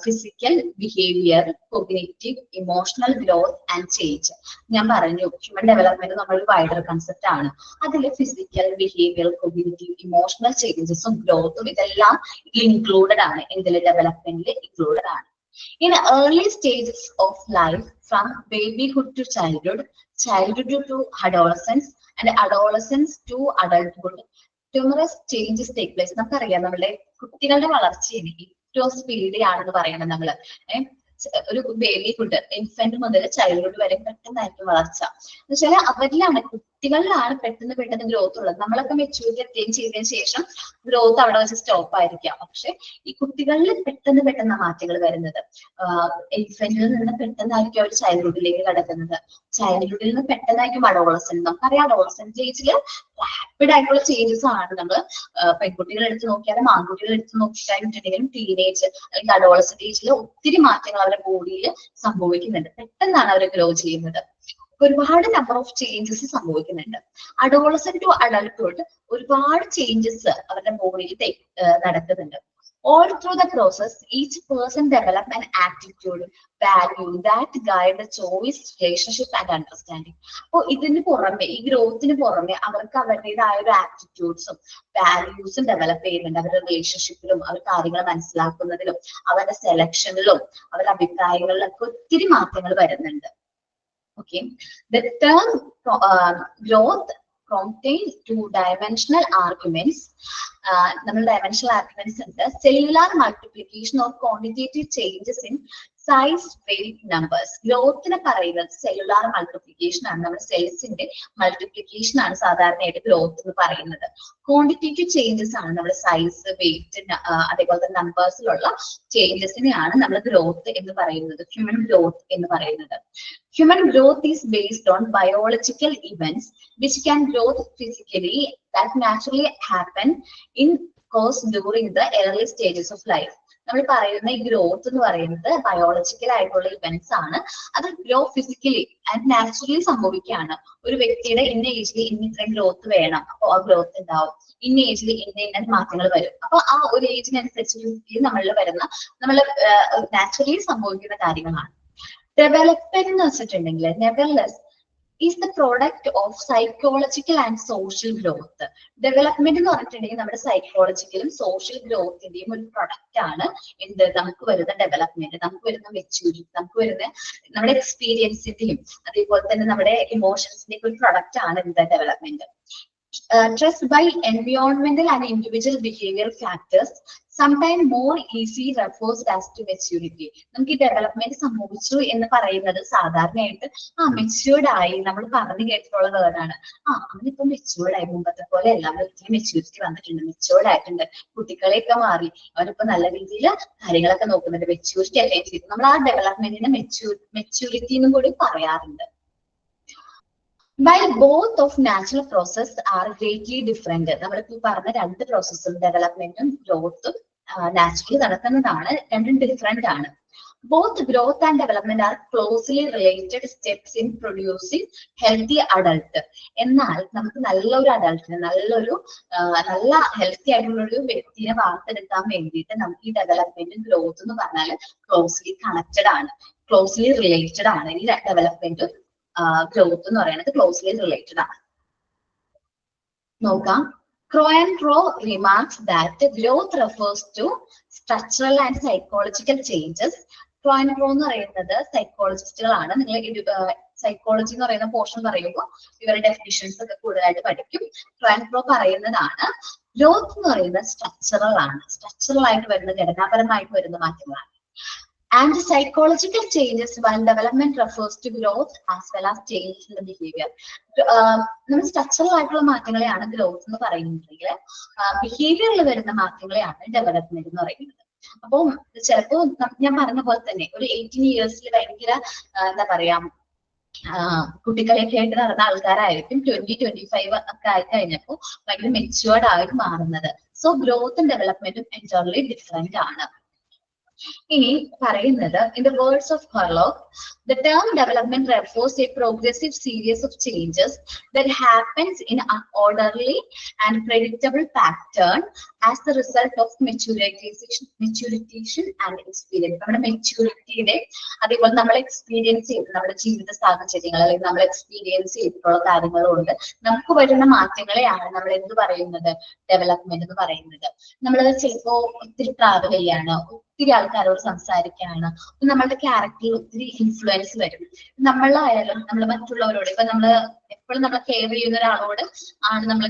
physical behaviour, cognitive, emotional growth and change. ഞാൻ പറഞ്ഞു ഹ്യൂമൻ ഡെവലപ്മെന്റ് നമ്മളൊരു വൈഡർ കൺസെപ്റ്റ് ആണ്. അതിൽ ഫിസിക്കൽ ബിഹേവിയർ, കോഗ്നിറ്റീവ്, ഇമോഷണൽ ചേഞ്ചസും ഗ്രോത്തും ഇതെല്ലാം ഇൻക്ലൂഡഡ് ആണ്. ഇതിൽ ഡെവലപ്മെന്റിൽ ഇൻക്ലൂഡഡ് ആണ്. In early stages of life, from babyhood to childhood, childhood to adolescence, and adolescence to adulthood, numerous changes take place. നമുക്കറിയാം നമ്മുടെ കുട്ടികളുടെ വളർച്ചയിൽ ഏറ്റവും സ്പീഡിയാണെന്ന് പറയുന്നത് നമ്മള് ഒരു ബേബിഹുഡ്, ഇൻഫന്റ് മുതൽ ചൈൽഡ്ഹുഡ് വരെ പെട്ടെന്നായിരിക്കും വളർച്ച. എന്ന് വെച്ചാൽ അവരിലാണ്, കുട്ടികളിലാണ് പെട്ടെന്ന് ഗ്രോത്ത് ഉള്ളത്. നമ്മളൊക്കെ മെച്യൂരിറ്റി അറ്റൈൻ ചെയ്തതിനു ശേഷം ഗ്രോത്ത് അവിടെ വെച്ച് സ്റ്റോപ്പ് ആയിരിക്കാം. പക്ഷെ ഈ കുട്ടികളിൽ പെട്ടെന്ന് മാറ്റങ്ങൾ വരുന്നത്. ഇൻഫന്റിൽ നിന്ന് പെട്ടെന്നായിരിക്കും അവർ ചൈൽഡ്ഹുഡിലേക്ക് കടക്കുന്നത്. ചൈൽഡ്ഹുഡിൽ നിന്ന് പെട്ടെന്നായിരിക്കും അഡോളസെന്റ്. നമുക്കറിയാം അഡോളസെന്റ് ഏജില് റാപ്പിഡ് ആയിട്ടുള്ള ചേഞ്ചസ് ആണ്. നമ്മൾ പെൺകുട്ടികളെ എടുത്ത് നോക്കിയാലും ആൺകുട്ടികളെ എടുത്ത് നോക്കിയിട്ടുണ്ടെങ്കിലും ടീനേജ് അല്ലെങ്കിൽ അഡോളസെന്റ് ഏജിൽ ഒത്തിരി മാറ്റങ്ങൾ അവരുടെ ബോഡിയിൽ സംഭവിക്കുന്നുണ്ട്. പെട്ടെന്നാണ് അവർ ഗ്രോ ചെയ്യുന്നത്. ഒരുപാട് നമ്പർ ഓഫ് ചേഞ്ചസ് സംഭവിക്കുന്നുണ്ട്. അഡോളസെന്റ് ടു അഡൾട്ട്ഹുഡ് ഒരുപാട് ചേഞ്ചസ് അവരുടെ ബോഡിയിൽ നടക്കുന്നുണ്ട്. All through the process, each person develop an attitude, value that guide the choice, relationship and understanding. അപ്പോൾ ഇതിന് പുറമെ, ഈ ഗ്രോത്തിന് പുറമെ അവർക്ക് അവരുടേതായ ഒരു ആറ്റിറ്റ്യൂഡ്സും വാല്യൂസും ഡെവലപ്പ് ചെയ്യുന്നുണ്ട്. അവരുടെ റിലേഷൻഷിപ്പിലും അവർ കാര്യങ്ങൾ മനസ്സിലാക്കുന്നതിലും അവരുടെ സെലക്ഷനിലും അവരുടെ അഭിപ്രായങ്ങളിലൊക്കെ ഒത്തിരി മാറ്റങ്ങൾ വരുന്നുണ്ട്. Okay, the term growth contains two-dimensional arguments. നമ്മൾ dimensional arguments ഉണ്ട്. Cellular multiplication or quantitative changes in size, weight, numbers. ഗ്രോത്തിനെ പറയുന്നത് സെല്ലുലാർ മൾട്ടിപ്ലിക്കേഷൻ ആണ്. നമ്മുടെ സെൽസിന്റെ മൾട്ടിപ്ലിക്കേഷൻ ആണ് സാധാരണയായിട്ട് ഗ്രോത്ത് എന്ന് പറയുന്നത്. ക്വാണ്ടിറ്റേറ്റീവ് ചേഞ്ചസ് ആണ് നമ്മുടെ സൈസ്, വെയിറ്റ്, അതേപോലെ തന്നെ നമ്പേഴ്സിലുള്ള ചേഞ്ചസിനെയാണ് നമ്മൾ ഗ്രോത്ത് എന്ന് പറയുന്നത്, ഹ്യൂമൻ ഗ്രോത്ത് എന്ന് പറയുന്നത്. Human growth is based on biological events which can grow physically that naturally happen in course during the early stages of life. നമ്മൾ പറയുന്ന ഈ ഗ്രോത്ത് എന്ന് പറയുന്നത് ബയോളജിക്കൽ ആയിട്ടുള്ള ഇവന്റ്സ് ആണ്. അത് ഗ്രോ ഫിസിക്കലി ആൻഡ് നാച്ചുറലി സംഭവിക്കുകയാണ്. ഒരു വ്യക്തിയുടെ ഇന്ന ഏജിൽ ഇത്രയും ഗ്രോത്ത് വേണം, അപ്പോൾ ആ ഗ്രോത്ത് ഉണ്ടാവും. ഇന്ന ഏജിൽ ഇന്ന മാറ്റങ്ങൾ വരും. അപ്പൊ ആ ഒരു ഏജിനനുസരിച്ച് നമ്മളിൽ വരുന്ന നാച്ചുറലി സംഭവിക്കുന്ന കാര്യങ്ങളാണ്. ഡെവലപ്മെന്റ് എന്ന് വെച്ചിട്ടുണ്ടെങ്കിൽ നെവർലെസ് is the product of psychological and social growth. Development എന്ന് പറഞ്ഞിട്ടുണ്ടെങ്കിൽ നമ്മുടെ സൈക്കോളജിക്കലും സോഷ്യൽ ഗ്രോത്തിന്റെയും ഒരു പ്രൊഡക്റ്റ് ആണ് എന്ത് നമുക്ക് വരുന്ന ഡെവലപ്മെന്റ്, നമുക്ക് വരുന്ന മെച്യൂരിറ്റി, നമുക്ക് വരുന്ന നമ്മുടെ എക്സ്പീരിയൻസിന്റെയും അതേപോലെ തന്നെ നമ്മുടെ ഇമോഷൻസിന്റെയും ഒരു പ്രൊഡക്റ്റ് ആണ് എന്ത് development. Trust by environmental and individual behavioral factors, sometimes more easy refers as to maturity. നമുക്ക് ഈ ഡെവലപ്മെന്റ് സംഭവിച്ചു എന്ന് പറയുന്നത് സാധാരണയായിട്ട് മെച്യൂർഡ് ആയി നമ്മൾ പറഞ്ഞു കേട്ടിട്ടുള്ള വേർഡാണ്. അവനിപ്പോ മെച്യൂർഡ് ആയി, മുമ്പത്തെ പോലെ എല്ലാവരും മെച്യൂരിറ്റി വന്നിട്ടുണ്ട്, മെച്യൂർഡ് ആയിട്ടുണ്ട്, കുട്ടികളെയൊക്കെ മാറി, അവരിപ്പോ നല്ല രീതിയിൽ കാര്യങ്ങളൊക്കെ നോക്കുന്നുണ്ട്, മെച്യൂരിറ്റി അറ്റൈൻ ചെയ്തു. നമ്മൾ ആ ഡെവലപ്മെന്റിനെ മെച്യൂരിറ്റി എന്നും കൂടി പറയാറുണ്ട്. While both of natural process are greatly different, നമ്മളിപ്പോ പറഞ്ഞ രണ്ട് പ്രോസസ്സും ഡെവലപ്മെന്റും ഗ്രോത്തും നാച്ചുറലി നടക്കുന്നതാണ്, രണ്ടും ഡിഫറെന്റ് ആണ്. Both growth and development are closely related steps in producing healthy adult. എന്നാൽ നമുക്ക് നല്ലൊരു അഡൾട്ടിനെ, നല്ല ഹെൽത്തി ആയിട്ടുള്ള ഒരു വ്യക്തിയെ വാർത്തെടുക്കാൻ വേണ്ടിയിട്ട് നമുക്ക് ഈ ഡെവലപ്മെന്റും ഗ്രോത്ത് എന്ന് പറഞ്ഞാൽ ക്ലോസ്ലി കണക്റ്റഡ് ആണ്, ക്ലോസ്ലി റിലേറ്റഡ് ആണ്. ഈ ഡെവലപ്മെന്റും ഗ്രോത്ത് എന്ന് പറയുന്നത് ക്ലോസ്ലി റിലേറ്റഡ് ആണ്. നോക്കാം. Crow and Crow remarks that growth refers to structural and psychological changes. Crow and Crow എന്ന് പറയുന്നത് സൈക്കോളജിസ്റ്റുകളാണ്. നിങ്ങൾ സൈക്കോളജി എന്ന് പറയുന്ന പോർഷൻ പറയുമ്പോൾ ഇവരുടെ ഡെഫിനിഷൻസ് ഒക്കെ കൂടുതലായിട്ട് പഠിക്കും. Crow and Crow പറയുന്നതാണ് ഗ്രോത്ത് എന്ന് പറയുന്നത് സ്ട്രക്ചറൽ ആണ്, സ്ട്രക്ചറൽ ആയിട്ട് വരുന്ന ഘടനാപരമായിട്ട് വരുന്ന മാറ്റങ്ങളാണ്. And psychological changes while development refers to growth as well as changes in the behavior. നമ്മൾ സ്ട്രക്ചറൽ ആയിട്ടുള്ള മാറ്റങ്ങളെയാണ് ഗ്രോത്ത് എന്ന് പറയുന്നുണ്ടെങ്കിൽ ബിഹേവിയറിൽ വരുന്ന മാറ്റങ്ങളെയാണ് ഡെവലപ്മെന്റ് എന്ന് പറയുന്നത്. അപ്പോൾ ചിലപ്പോ ഞാൻ പറഞ്ഞ പോലെ തന്നെ ഒരു 18 yearsൽ ഭയങ്കര എന്താ പറയാ കുട്ടികളെയൊക്കെ ആയിട്ട് നടന്ന ആൾക്കാരായിരിക്കും 20-25 ഒക്കെ ആയി കഴിഞ്ഞപ്പോൾ ഭയങ്കര മെച്യൂർഡ് ആയിട്ട് മാറുന്നത്. സോ ഗ്രോത്തും ഡെവലപ്മെന്റും എൻറ്റയർലി ഡിഫറെന്റ് ആണ്. ഇനി പറയുന്നത് in the words of Harlock, the term development refers to a progressive series of changes that happens in an orderly and predictable pattern as the result of maturation and experience. നമ്മുടെ മെച്യൂരിറ്റിയുടെ അതേപോലെ നമ്മൾ experience ചെയ്ത് നമ്മുടെ ജീവിത സാഹചര്യങ്ങൾ അല്ലെങ്കിൽ നമ്മൾ experience ചെയ്തിട്ടുള്ള കാര്യങ്ങളുണ്ട് നമുക്ക് വരുന്ന മാറ്റങ്ങളെയാണ് നമ്മൾ എന്ത് പറയുന്നത് ഡെവലപ്മെന്റ് എന്ന് പറയുന്നത്. നമ്മൾ ചിലപ്പോ ഒത്തിരി ട്രാവൽ ചെയ്യാണ്, ഒത്തിരി ആൾക്കാരോട് സംസാരിക്കുകയാണ്, നമ്മളുടെ ക്യാരക്ടറിൽ ഒത്തിരി ഇൻഫ്ലുവൻസ് വരും. നമ്മളായാലും നമ്മൾ മറ്റുള്ളവരോട് ഇപ്പൊ നമ്മൾ എപ്പോഴും നമ്മളെ കെയർ ചെയ്യുന്ന ഒരാളോട് ആണ് നമ്മള്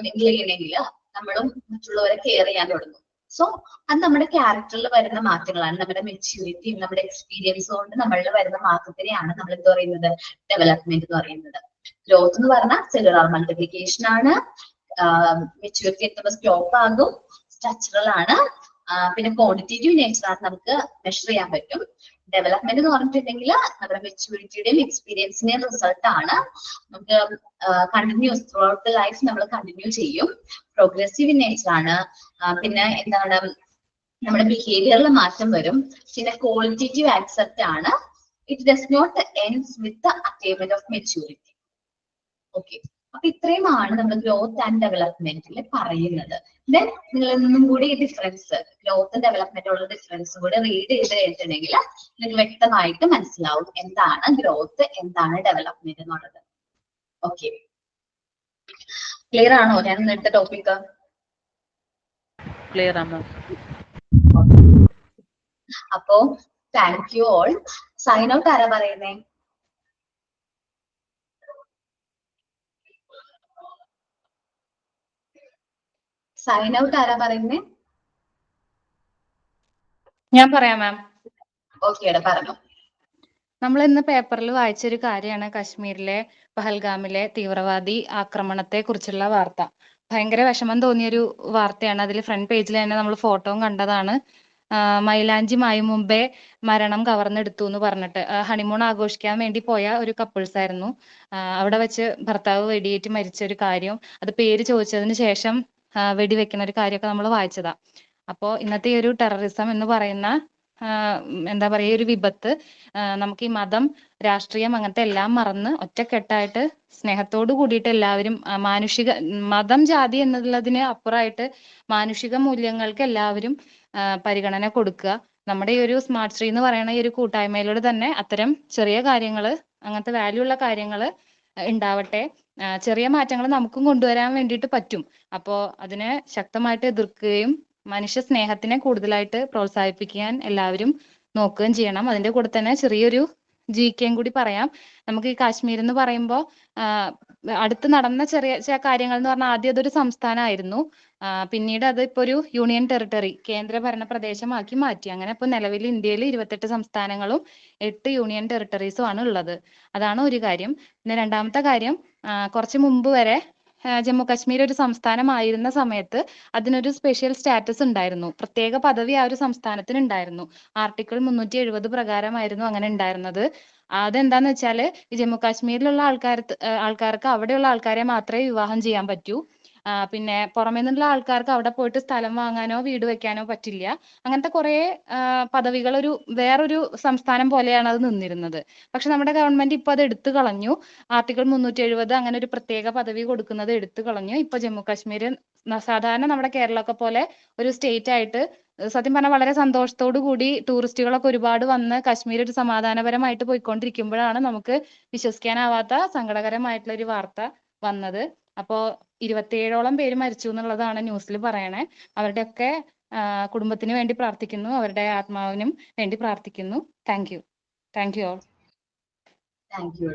മിങ്കിൾ ചെയ്യണമെങ്കിൽ നമ്മളും മറ്റുള്ളവരെ കെയർ ചെയ്യാൻ തുടങ്ങും. സോ അത് നമ്മുടെ ക്യാരക്ടറിൽ വരുന്ന മാറ്റങ്ങളാണ്, നമ്മുടെ മെച്യൂരിറ്റിയും നമ്മുടെ എക്സ്പീരിയൻസ് കൊണ്ട് നമ്മളിൽ വരുന്ന മാറ്റത്തിനെയാണ് നമ്മൾ എന്ത് പറയുന്നത് ഡെവലപ്മെന്റ് എന്ന് പറയുന്നത്. ഗ്രോത്ത് എന്ന് പറഞ്ഞാൽ സെല്ലുലാർ മൾട്ടിപ്ലിക്കേഷൻ ആണ്, മെച്യൂരിറ്റി എത്തുമ്പോൾ സ്റ്റോപ്പ് ആകും, സ്ട്രക്ചറൽ ആണ്, പിന്നെ ക്വാണ്ടിറ്റേറ്റീവ് നേച്ചർ നമുക്ക് മെഷർ ചെയ്യാൻ പറ്റും. ഡെവലപ്മെന്റ് എന്ന് പറഞ്ഞിട്ടുണ്ടെങ്കിൽ നമ്മുടെ മെച്യൂരിറ്റിയുടെയും എക്സ്പീരിയൻസിന്റെയും റിസൾട്ട് ആണ്. നമുക്ക് continues throughout the life നമ്മൾ കണ്ടിന്യൂ ചെയ്യും. പ്രോഗ്രസീവ് നേച്ചർ ആണ്. പിന്നെ എന്താണ് നമ്മുടെ ബിഹേവിയറിൽ മാറ്റം വരും. പിന്നെ ക്വാളിറ്റേറ്റീവ് ആക്സെപ്റ്റ് ആണ്. It does not ends with the attainment of maturity. Okay, അപ്പൊ ഇത്രയുമാണ് നമ്മൾ ഗ്രോത്ത് ആൻഡ് ഡെവലപ്മെന്റിൽ പറയുന്നത്. ദെൻ നിങ്ങൾ ഇന്നും കൂടി ഈ ഡിഫറൻസ്, ഗ്രോത്ത് ഡെവലപ്മെന്റുള്ള ഡിഫറൻസ് കൂടെ റീഡ് ചെയ്ത് കഴിഞ്ഞിട്ടുണ്ടെങ്കിൽ നിങ്ങൾക്ക് വ്യക്തമായിട്ട് മനസ്സിലാവും എന്താണ് ഗ്രോത്ത്, എന്താണ് ഡെവലപ്മെന്റ് എന്നുള്ളത്. ഓക്കെ, ക്ലിയർ ആണോ ഞാൻ ഇന്നത്തെ ടോപ്പിക്? ക്ലിയർ ആണ്. അപ്പോ thank you all. Sign out ആരാ പറയുന്നേ? സൈൻ ഔട്ട് ആരാ പറയുന്നേ? ഞാൻ പറയാം മാം. ഓക്കെ, പറഞ്ഞു. നമ്മൾ ഇന്ന് പേപ്പറിൽ വായിച്ചൊരു കാര്യമാണ് കശ്മീരിലെ പഹൽഗാമിലെ തീവ്രവാദി ആക്രമണത്തെ കുറിച്ചുള്ള വാർത്ത. ഭയങ്കര വിഷമം തോന്നിയൊരു വാർത്തയാണ്. അതിൽ ഫ്രണ്ട് പേജിൽ തന്നെ നമ്മൾ ഫോട്ടോയും കണ്ടതാണ്. മൈലാഞ്ചി മായും മുമ്പേ മരണം കവർന്നെടുത്തു എന്ന് പറഞ്ഞിട്ട് ഹണിമൂൺ ആഘോഷിക്കാൻ വേണ്ടി പോയ ഒരു കപ്പിൾസ് ആയിരുന്നു. അവിടെ വെച്ച് ഭർത്താവ് വെടിയേറ്റ് മരിച്ച ഒരു കാര്യം, അത് പേര് ചോദിച്ചതിന് ശേഷം വെടിവെക്കുന്ന ഒരു കാര്യമൊക്കെ നമ്മൾ വായിച്ചതാ. അപ്പോൾ ഇന്നത്തെ ഈ ഒരു ടെററിസം എന്ന് പറയുന്ന എന്താ പറയുക, ഒരു വിപത്ത് നമുക്ക് ഈ മതം, രാഷ്ട്രീയം അങ്ങനത്തെ എല്ലാം മറന്ന് ഒറ്റക്കെട്ടായിട്ട് സ്നേഹത്തോട് കൂടിയിട്ട് എല്ലാവരും മാനുഷിക, മതം ജാതി എന്നുള്ളതിന് അപ്പുറമായിട്ട് മാനുഷിക മൂല്യങ്ങൾക്ക് എല്ലാവരും പരിഗണന കൊടുക്കുക. നമ്മുടെ ഈ ഒരു സ്മാർട്ട് ശ്രീ എന്ന് പറയുന്ന ഈ ഒരു കൂട്ടായ്മയിലൂടെ തന്നെ അത്തരം ചെറിയ കാര്യങ്ങൾ, അങ്ങനത്തെ വാല്യൂ ഉള്ള കാര്യങ്ങൾ ഉണ്ടാവട്ടെ. ചെറിയ മാറ്റങ്ങൾ നമുക്കും കൊണ്ടുവരാൻ വേണ്ടിയിട്ട് പറ്റും. അപ്പോൾ അതിനെ ശക്തമായിട്ട് എതിർക്കുകയും മനുഷ്യ സ്നേഹത്തിനെ കൂടുതലായിട്ട് പ്രോത്സാഹിപ്പിക്കാൻ എല്ലാവരും നോക്കുകയും ചെയ്യണം. അതിന്റെ കൂടെ തന്നെ ചെറിയൊരു GK കൂടി പറയാം. നമുക്ക് ഈ കാശ്മീർ എന്ന് പറയുമ്പോൾ അടുത്ത് നടന്ന ചെറിയ കാര്യങ്ങൾ എന്ന് പറഞ്ഞാൽ ആദ്യം അതൊരു സംസ്ഥാനമായിരുന്നു. പിന്നീട് അത് ഇപ്പോൾ ഒരു യൂണിയൻ ടെറിട്ടറി, കേന്ദ്രഭരണ പ്രദേശമാക്കി മാറ്റി. അങ്ങനെ ഇപ്പോൾ നിലവിൽ ഇന്ത്യയിൽ 28 സംസ്ഥാനങ്ങളും 8 യൂണിയൻ ടെറിട്ടറീസും ആണ് ഉള്ളത്. അതാണ് ഒരു കാര്യം. പിന്നെ രണ്ടാമത്തെ കാര്യം, കുറച്ച് മുമ്പ് വരെ ജമ്മു കാശ്മീർ ഒരു സംസ്ഥാനമായിരുന്ന സമയത്ത് അതിനൊരു സ്പെഷ്യൽ സ്റ്റാറ്റസ് ഉണ്ടായിരുന്നു, പ്രത്യേക പദവി ആ ഒരു സംസ്ഥാനത്തിന് ഉണ്ടായിരുന്നു. ആർട്ടിക്കിൾ 370 പ്രകാരമായിരുന്നു അങ്ങനെ ഉണ്ടായിരുന്നത്. അതെന്താന്ന് വെച്ചാല് ഈ ജമ്മു കാശ്മീരിലുള്ള ആൾക്കാർക്ക് അവിടെയുള്ള ആൾക്കാരെ മാത്രമേ വിവാഹം ചെയ്യാൻ പറ്റൂ. പിന്നെ പുറമേ നിന്നുള്ള ആൾക്കാർക്ക് അവിടെ പോയിട്ട് സ്ഥലം വാങ്ങാനോ വീട് വെക്കാനോ പറ്റില്ല. അങ്ങനത്തെ കുറെ പദവികൾ വേറൊരു സംസ്ഥാനം പോലെയാണ് അത് നിന്നിരുന്നത്. പക്ഷെ നമ്മുടെ ഗവൺമെന്റ് ഇപ്പൊ അത് എടുത്തു കളഞ്ഞു. ആർട്ടിക്കിൾ 370 അങ്ങനെ ഒരു പ്രത്യേക പദവി കൊടുക്കുന്നത് എടുത്തു കളഞ്ഞു. ഇപ്പൊ ജമ്മു കാശ്മീർ സാധാരണ നമ്മുടെ കേരളമൊക്കെ പോലെ ഒരു സ്റ്റേറ്റ് ആയിട്ട്, സത്യം പറഞ്ഞാൽ വളരെ സന്തോഷത്തോടു കൂടി ടൂറിസ്റ്റുകളൊക്കെ ഒരുപാട് വന്ന് കാശ്മീർ ഒരു സമാധാനപരമായിട്ട് പോയിക്കൊണ്ടിരിക്കുമ്പോഴാണ് നമുക്ക് വിശ്വസിക്കാനാവാത്ത സങ്കടകരമായിട്ടുള്ള ഒരു വാർത്ത വന്നത്. അപ്പോ 27ഓളം പേര് മരിച്ചു എന്നുള്ളതാണ് ന്യൂസിൽ പറയണേ. അവരുടെയൊക്കെ കുടുംബത്തിന് വേണ്ടി പ്രാർത്ഥിക്കുന്നു, അവരുടെ ആത്മാവിനും വേണ്ടി പ്രാർത്ഥിക്കുന്നു. Thank you all. Thank you.